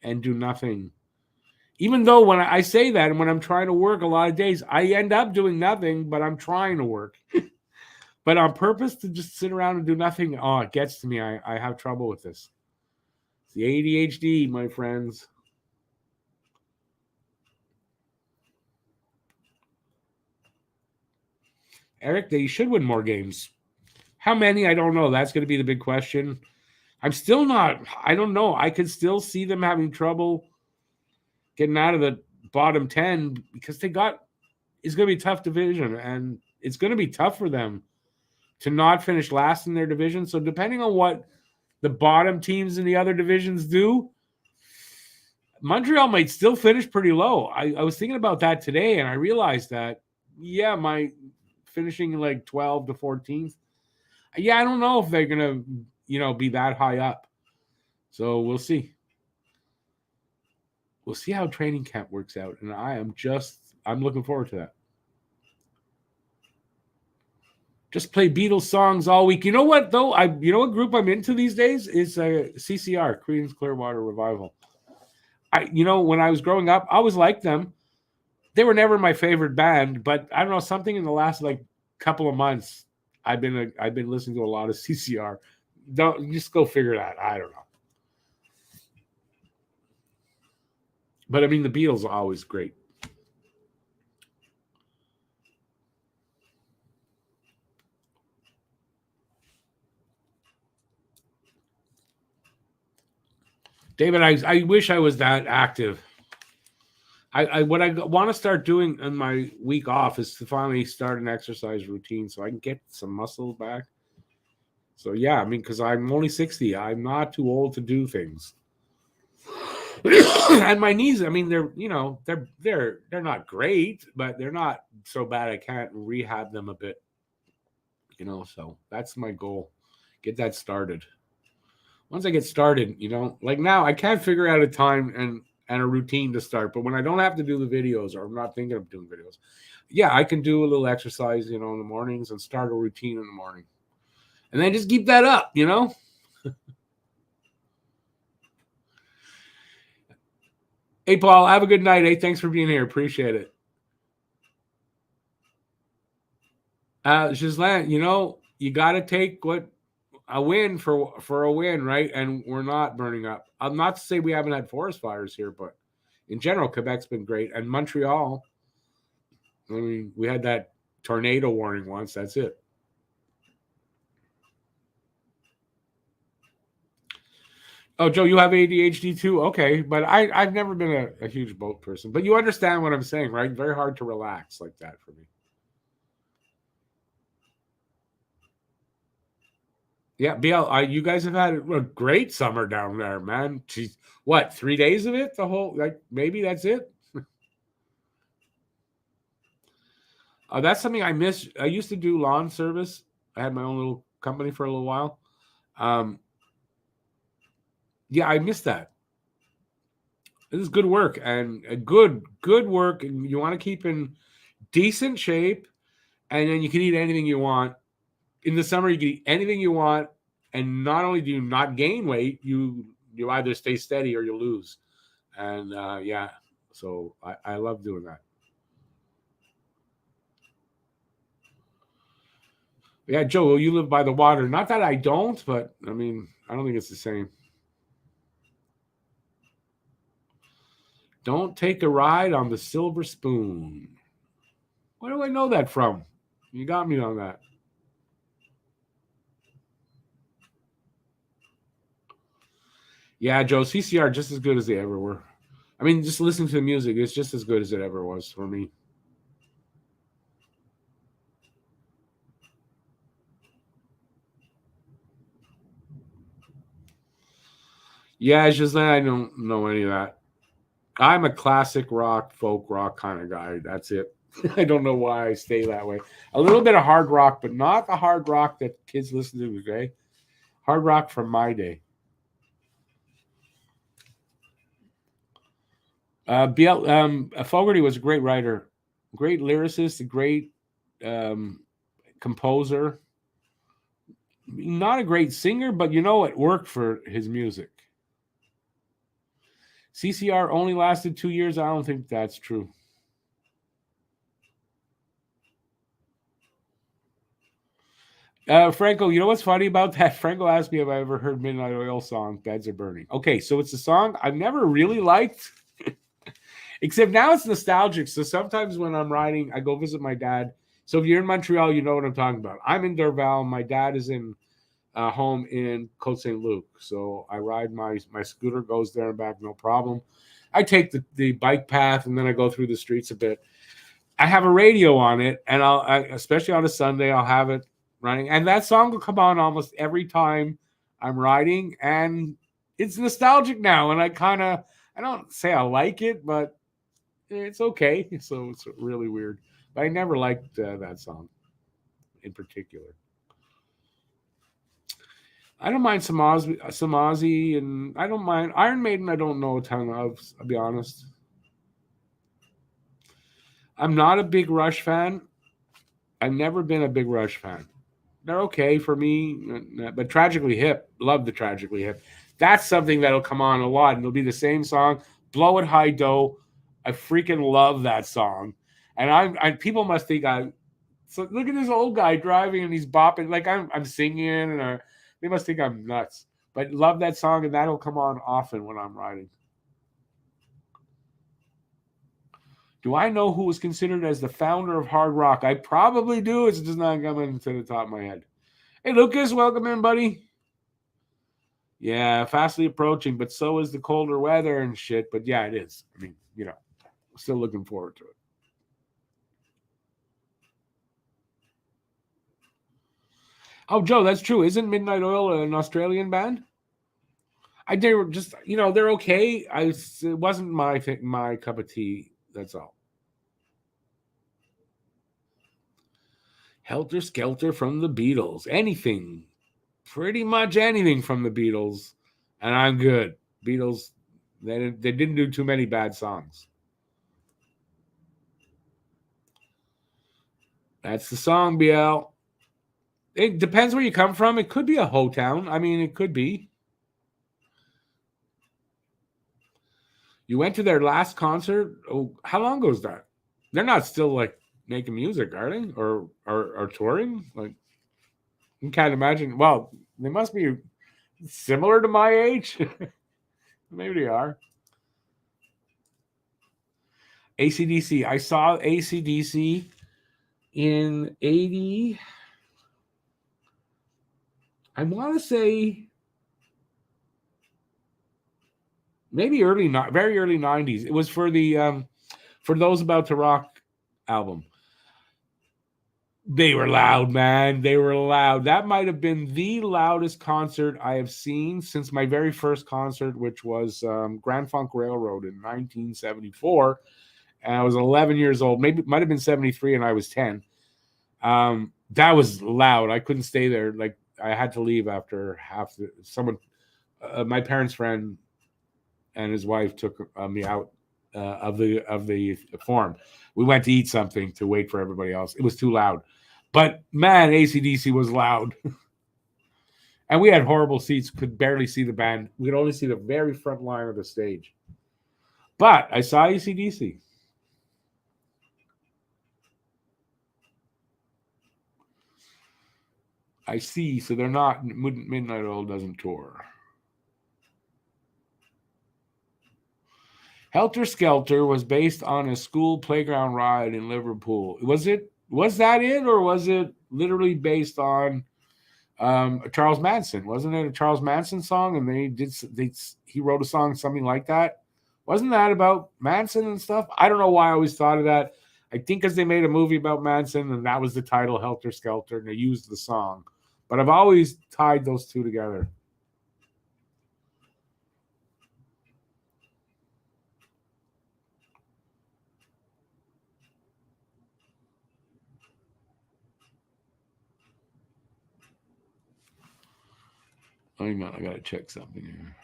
and do nothing. Even though when I say that and when I'm trying to work a lot of days, I end up doing nothing, but I'm trying to work. But on purpose to just sit around and do nothing, oh, it gets to me. I have trouble with this. It's the ADHD, my friends. Eric, they should win more games. How many? I don't know. That's going to be the big question. I'm still not, I don't know. I could still see them having trouble getting out of the bottom 10 because it's going to be a tough division, and it's going to be tough for them to not finish last in their division. So depending on what the bottom teams in the other divisions do, Montreal might still finish pretty low. I was thinking about that today, and I realized that, yeah, my finishing like 12 to 14th. Yeah, I don't know if they're going to, be that high up. So we'll see. We'll see how training camp works out. And I'm looking forward to that. Just play Beatles songs all week. You know what, though? What group I'm into these days is CCR, Creedence Clearwater Revival. When I was growing up, I always liked them. They were never my favorite band, but I don't know, something in the last couple of months, I've been listening to a lot of CCR. Don't just go figure it out. I don't know. But I mean, the Beatles are always great. David, I wish I was that active. What I want to start doing in my week off is to finally start an exercise routine so I can get some muscle back. So yeah, I mean, because I'm only 60, I'm not too old to do things. And my knees, I mean, they're not great, but they're not so bad I can't rehab them a bit. So that's my goal. Get that started. Once I get started, like now I can't figure out a time and a routine to start. But when I don't have to do the videos or I'm not thinking of doing videos, yeah, I can do a little exercise, in the mornings and start a routine in the morning. And then just keep that up, Hey, Paul, have a good night. Hey, thanks for being here. Appreciate it. Ghislaine, you got to take a win for a win, right? And we're not burning up. I'm not to say we haven't had forest fires here, but in general, Quebec's been great. And Montreal, I mean, we had that tornado warning once. That's it. Oh, Joe, you have ADHD too? Okay, but I've never been a huge boat person. But you understand what I'm saying, right? Very hard to relax like that for me. Yeah, BL, you guys have had a great summer down there, man. Geez, what, 3 days of it? The whole, maybe that's it? That's something I miss. I used to do lawn service. I had my own little company for a little while. Yeah, I miss that. This is good work and good work. And you want to keep in decent shape, and then you can eat anything you want. In the summer, you can eat anything you want, and not only do you not gain weight, you either stay steady or you lose. And yeah, so I love doing that. Yeah, Joe, you live by the water. Not that I don't, but I mean, I don't think it's the same. Don't take a ride on the Silver Spoon. Where do I know that from? You got me on that. Yeah, Joe, CCR just as good as they ever were. I mean, just listening to the music, it's just as good as it ever was for me. Yeah, it's just that I don't know any of that. I'm a classic rock, folk rock kind of guy. That's it. I don't know why I stay that way. A little bit of hard rock, but not the hard rock that kids listen to today. Hard rock from my day. Fogarty was a great writer. Great lyricist, a great composer. Not a great singer, but it worked for his music. CCR only lasted 2 years. I don't think that's true. Franco, you know what's funny about that? Franco asked me if I ever heard Midnight Oil song, Beds Are Burning. Okay, so it's a song I've never really liked, except now it's nostalgic. So sometimes when I'm riding, I go visit my dad. So if you're in Montreal, you know what I'm talking about. I'm in Dorval. My dad is in home in Côte St. Luc. So I ride my scooter, goes there and back, no problem. I take the bike path and then I go through the streets a bit. I have a radio on it, and especially on a Sunday, I'll have it running. And that song will come on almost every time I'm riding. And it's nostalgic now. And I don't say I like it, but it's okay. So it's really weird. But I never liked that song in particular. I don't mind some Ozzy, and I don't mind Iron Maiden. I don't know a ton of. I'll be honest. I'm not a big Rush fan. I've never been a big Rush fan. They're okay for me, but Tragically Hip, love the Tragically Hip. That's something that'll come on a lot, and it'll be the same song, Blow It High Dough. I freaking love that song, and people must think so look at this old guy driving and he's bopping like I'm singing, and they must think I'm nuts. But love that song, and that'll come on often when I'm riding. Do I know who was considered as the founder of hard rock? I probably do. It's just not coming to the top of my head. Hey, Lucas, welcome in, buddy. Yeah, fastly approaching, but so is the colder weather and shit. But yeah, it is. I mean, still looking forward to it. Oh, Joe, that's true. Isn't Midnight Oil an Australian band? They were just, they're okay. It wasn't my cup of tea. That's all. Helter Skelter from the Beatles. Anything, pretty much anything from the Beatles, and I'm good. Beatles, they didn't do too many bad songs. That's the song, BL. It depends where you come from. It could be a ho town. I mean, it could be. You went to their last concert. Oh, how long ago was that? They're not still like making music, are they? Or touring? Like, you can't imagine. Well, they must be similar to my age. Maybe they are. AC/DC. I saw AC/DC in 80. I want to say maybe very early 90s. It was for the for Those About to Rock album. They were loud, man. They were loud. That might have been the loudest concert I have seen since my very first concert, which was Grand Funk Railroad in 1974. And I was 11 years old. Maybe it might have been 73, and I was 10. That was loud. I couldn't stay there. Like, I had to leave after my parents' friend and his wife took me out of the forum. We went to eat something to wait for everybody else. It was too loud. But man, AC/DC was loud. And we had horrible seats, could barely see the band. We could only see the very front line of the stage. But I saw AC/DC. I see. So they're not, Midnight Oil doesn't tour. Helter Skelter was based on a school playground ride in Liverpool. Was that it, or was it literally based on Charles Manson? Wasn't it a Charles Manson song? And he wrote a song, something like that. Wasn't that about Manson and stuff? I don't know why I always thought of that. I think because they made a movie about Manson, and that was the title, Helter Skelter, and they used the song. But I've always tied those two together. Hang on, I gotta check something here.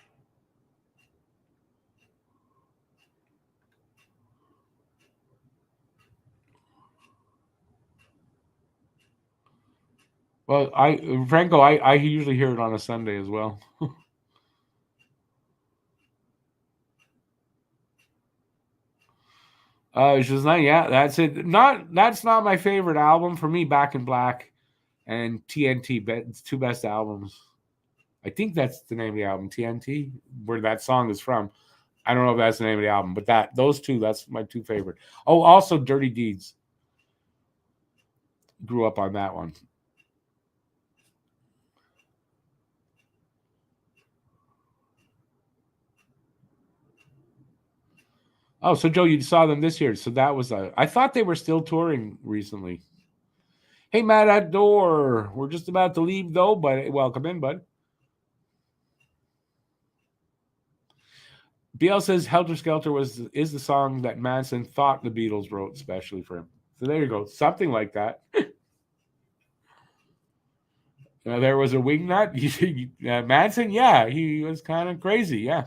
Well, I usually hear it on a Sunday as well. It's just not. Yeah, that's it. That's not my favorite album for me. Back in Black and TNT, it's two best albums. I think that's the name of the album, TNT, where that song is from. I don't know if that's the name of the album, but those two, that's my two favorite. Oh, also Dirty Deeds. Grew up on that one. Oh, so Joe, you saw them this year. So that was I thought they were still touring recently. Hey, Matt at door. We're just about to leave though, but welcome in, bud. BL says Helter Skelter is the song that Manson thought the Beatles wrote especially for him. So there you go. Something like that. There was a wingnut. Manson, yeah, he was kind of crazy. Yeah.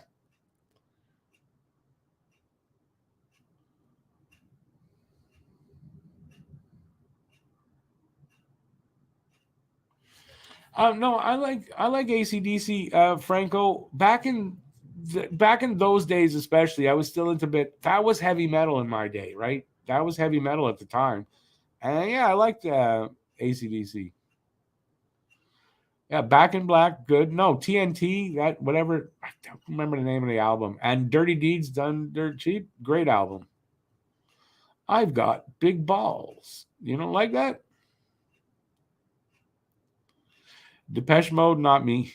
No, I like ACDC, Franco. Back in those days, especially, I was still into bit. That was heavy metal in my day, right? That was heavy metal at the time, and yeah, I liked ACDC. Yeah, Back in Black, good. No, TNT, that whatever. I don't remember the name of the album. And Dirty Deeds Done Dirt Cheap, great album. I've got big balls. You don't like that? Depeche Mode, not me.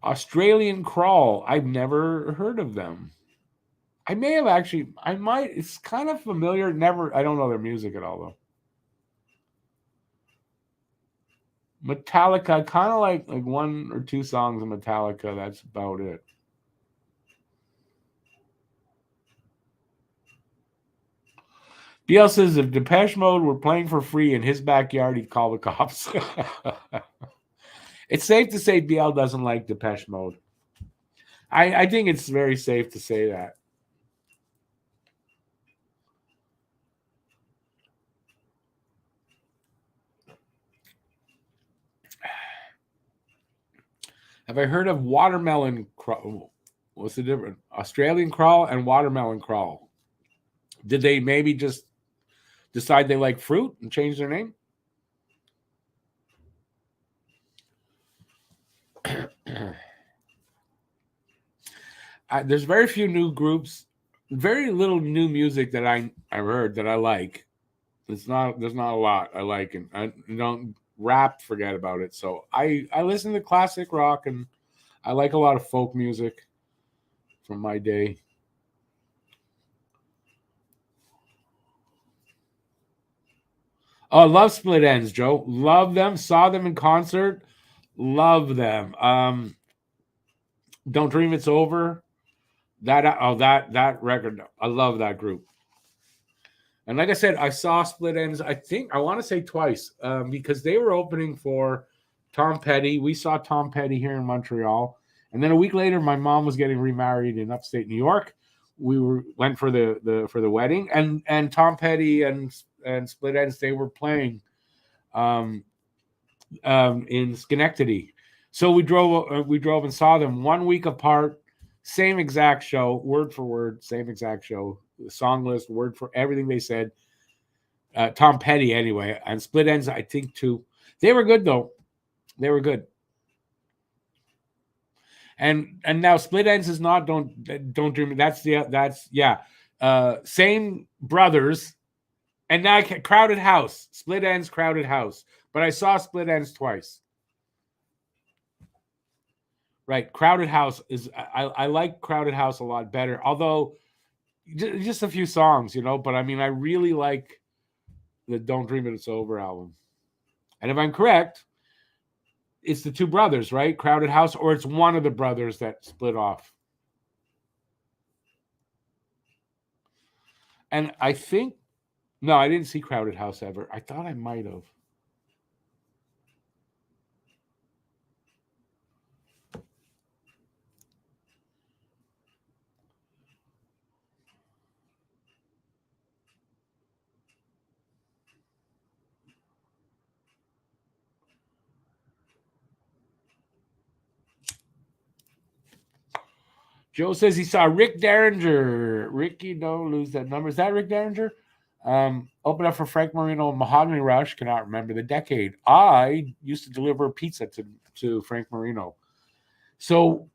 Australian Crawl, I've never heard of them. I may have actually. I might. It's kind of familiar. Never. I don't know their music at all though. Metallica, kind of like one or two songs of Metallica. That's about it. BL says if Depeche Mode were playing for free in his backyard, he'd call the cops. It's safe to say BL doesn't like Depeche Mode. I think it's very safe to say that. Have I heard of watermelon crawl? What's the difference? Australian crawl and watermelon crawl. Did they maybe just decide they like fruit and change their name? There's very few new groups, very little new music that I've heard that I like. There's not a lot I like, and I don't rap. Forget about it. So I listen to classic rock, and I like a lot of folk music from my day. Oh, love Split Ends, Joe. Love them. Saw them in concert. Love them. Don't Dream It's Over. That record. I love that group. And like I said, I saw Split Ends. I think I want to say twice because they were opening for Tom Petty. We saw Tom Petty here in Montreal, and then a week later, my mom was getting remarried in upstate New York. Went for the wedding, and Tom Petty and Split Ends they were playing um, in Schenectady. So we drove and saw them 1 week apart, same exact show, word for word, same exact show, the song list, word for everything they said. Tom Petty anyway, and Split Ends I think too. They were good though. They were good. And now Split Ends is not don't dream. That's yeah. Same brothers, and now Crowded House. Split Ends, Crowded House. But I saw Split Ends twice. Right, Crowded House is I like Crowded House a lot better. Although just a few songs, But I mean, I really like the Don't Dream It's Over album. And if I'm correct, it's the two brothers, right? Crowded House, or it's one of the brothers that split off. And I think no, I didn't see Crowded House ever. I thought I might have. Joe says he saw Rick Derringer. Ricky, don't lose that number. Is that Rick Derringer? Open up for Frank Marino and Mahogany Rush. Cannot remember the decade. I used to deliver pizza to Frank Marino. So,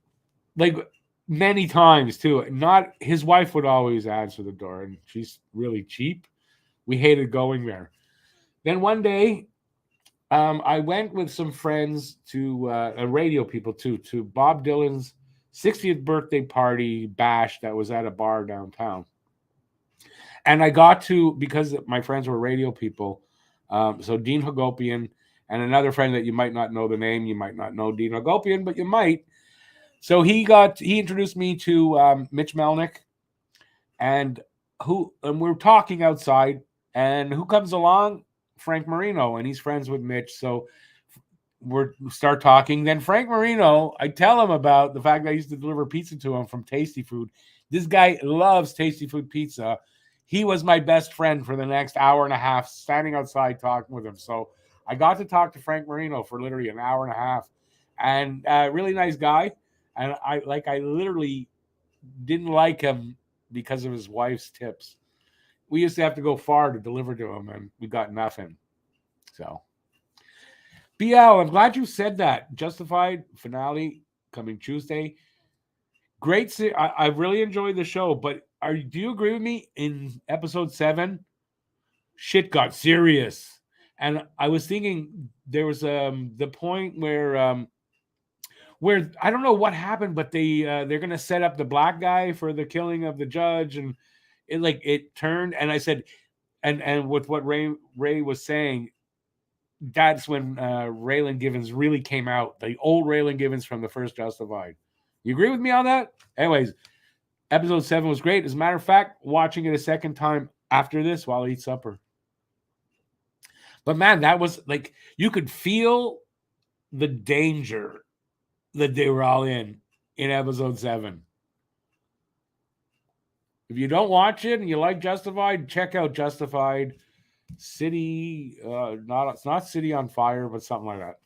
like, many times, too. Not his wife would always answer the door, and she's really cheap. We hated going there. Then one day, I went with some friends to radio people, too, to Bob Dylan's 60th birthday party bash that was at a bar downtown. And I got to, because my friends were radio people, so Dean Hagopian and another friend that you might not know the name, you might not know Dean Hagopian, but you might. So he introduced me to Mitch Melnick, and we're talking outside, and who comes along? Frank Marino, and he's friends with Mitch. So we start talking. Then Frank Marino, I tell him about the fact that I used to deliver pizza to him from Tasty Food. This guy loves Tasty Food pizza. He was my best friend for the next hour and a half, standing outside talking with him. So I got to talk to Frank Marino for literally an hour and a half, and really nice guy. And I literally didn't like him because of his wife's tips. We used to have to go far to deliver to him, and we got nothing. So, BL, I'm glad you said that. Justified finale coming Tuesday. Great. I really enjoyed the show, but do you agree with me? In episode 7, shit got serious, and I was thinking there was the point where I don't know what happened, but they're gonna set up the black guy for the killing of the judge, and it turned, and I said, and with what Ray was saying, that's when Raylan Givens really came out, the old Raylan Givens from the first Justified. You agree with me on that? Anyways, episode 7 was great. As a matter of fact, watching it a second time after this while I eat supper. But man, that was like, you could feel the danger that they were all in episode 7. If you don't watch it and you like Justified, check out Justified City. It's not City on Fire, but something like that.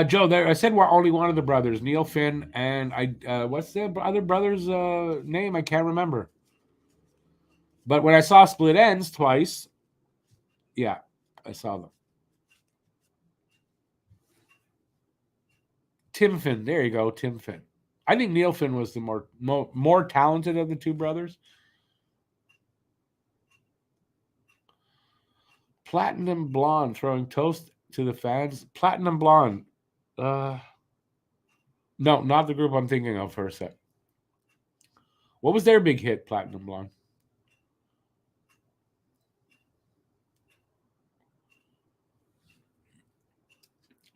Joe, there I said we're only one of the brothers, Neil Finn, and what's the other brother's name? I can't remember. But when I saw Split Ends twice, yeah, I saw them. Tim Finn, there you go, Tim Finn. I think Neil Finn was the more talented of the two brothers. Platinum Blonde throwing toast to the fans. Platinum Blonde. No, not the group I'm thinking of for a sec. What was their big hit, Platinum Blonde?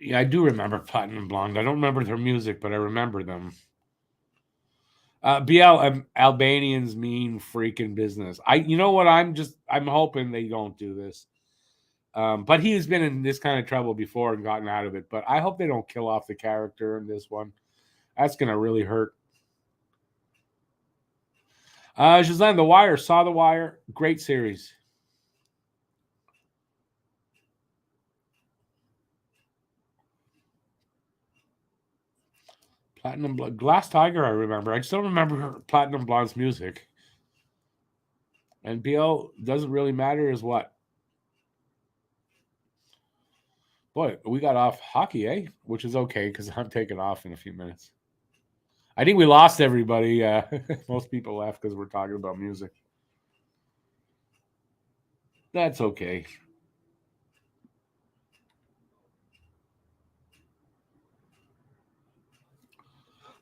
Yeah, I do remember Platinum Blonde. I don't remember their music, but I remember them. Albanians mean freaking business. You know what? I'm hoping they don't do this. But he's been in this kind of trouble before and gotten out of it. But I hope they don't kill off the character in this one. That's going to really hurt. Shazam, The Wire. Saw The Wire. Great series. Platinum Blonde. Glass Tiger, I remember. I just don't remember Platinum Blonde's music. And BL doesn't really matter is what? Boy, we got off hockey, eh? Which is okay because I'm taking off in a few minutes. I think we lost everybody. Most people left because we're talking about music. That's okay.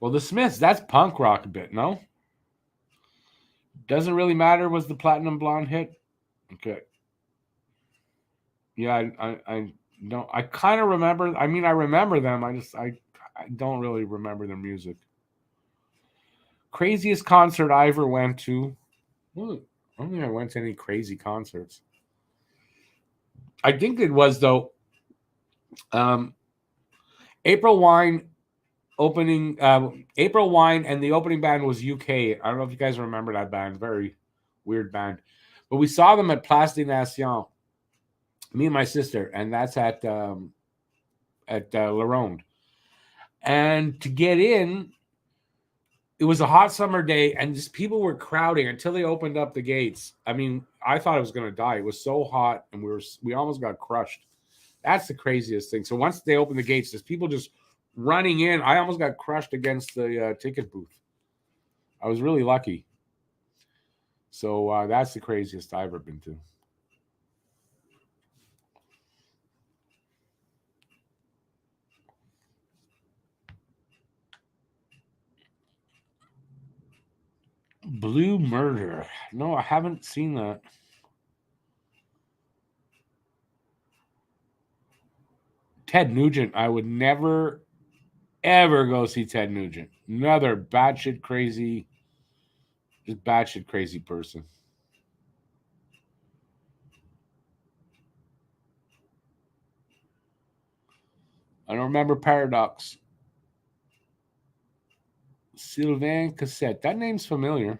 Well, the Smiths, that's punk rock a bit, no? Doesn't really matter was the Platinum Blonde hit? Okay. Yeah, I don't. I kind of remember. I mean, I remember them. I don't really remember their music. Craziest concert I ever went to. Well, I don't think I went to any crazy concerts. I think it was though. April Wine opening. April Wine and the opening band was UK. I don't know if you guys remember that band. Very weird band. But we saw them at Place des Nations. Me and my sister, and that's at La Ronde. And to get in, it was a hot summer day, and just people were crowding until they opened up the gates. I mean, I thought I was going to die. It was so hot, and we almost got crushed. That's the craziest thing. So once they opened the gates, there's people just running in. I almost got crushed against the ticket booth. I was really lucky. So that's the craziest I've ever been to. Blue Murder. No, I haven't seen that. Ted Nugent. I would never, ever go see Ted Nugent. Another batshit crazy, just batshit crazy person. I don't remember Paradox. Sylvain Cassette. That name's familiar.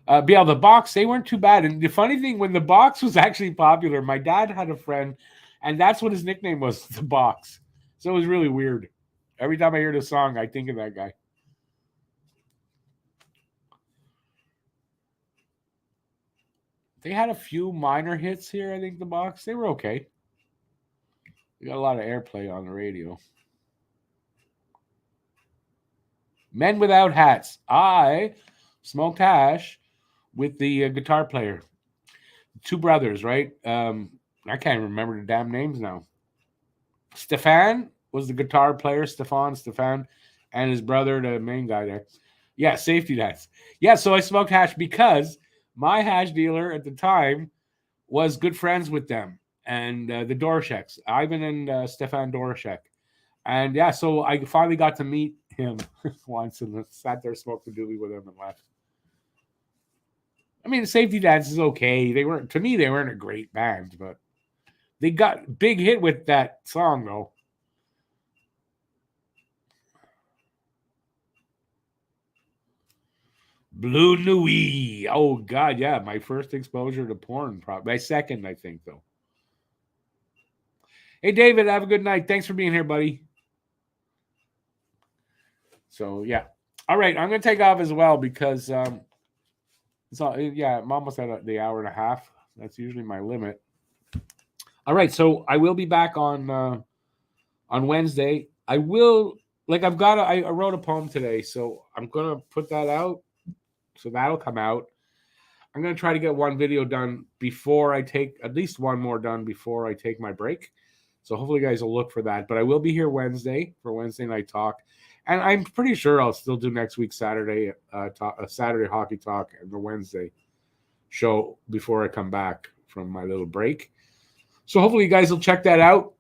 But yeah, the box, they weren't too bad. And the funny thing, when the box was actually popular, my dad had a friend, and that's what his nickname was, the box. So it was really weird. Every time I hear the song, I think of that guy. They had a few minor hits here, I think, the box. They were okay. They got a lot of airplay on the radio. Men Without Hats. I smoked hash with the guitar player. Two brothers, right? I can't remember the damn names now. Stefan was the guitar player, Stefan, and his brother, the main guy there. Yeah, Safety Nets. Yeah, so I smoked hash because my hash dealer at the time was good friends with them and the Dorsheks, Ivan and Stefan Dorshek. And yeah, so I finally got to meet him once and sat there, smoked a doobie with him and left. I mean, the Safety Dance is okay. They weren't, to me, they weren't a great band, but they got big hit with that song though. Blue Nuit. Oh God, yeah, my first exposure to porn. Probably my second, I think, though. Hey, David, have a good night. Thanks for being here, buddy. So yeah, all right, I'm gonna take off as well because so yeah, I'm almost at the hour and a half. That's usually my limit. All right, so I will be back on Wednesday. I will I wrote a poem today, so I'm gonna put that out. So that'll come out. I'm gonna try to get one video done before I take at least one more done before I take my break. So hopefully you guys will look for that. But I will be here Wednesday for Wednesday Night Talk. And I'm pretty sure I'll still do next week Saturday, Saturday Hockey Talk and the Wednesday show before I come back from my little break. So hopefully you guys will check that out.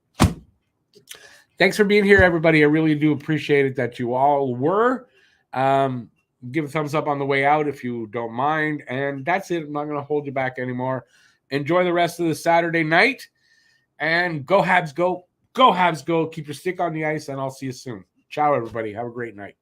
Thanks for being here, everybody. I really do appreciate it that you all were. Give a thumbs up on the way out if you don't mind. And that's it. I'm not going to hold you back anymore. Enjoy the rest of the Saturday night. And go Habs, go. Go Habs, go. Keep your stick on the ice, and I'll see you soon. Ciao, everybody. Have a great night.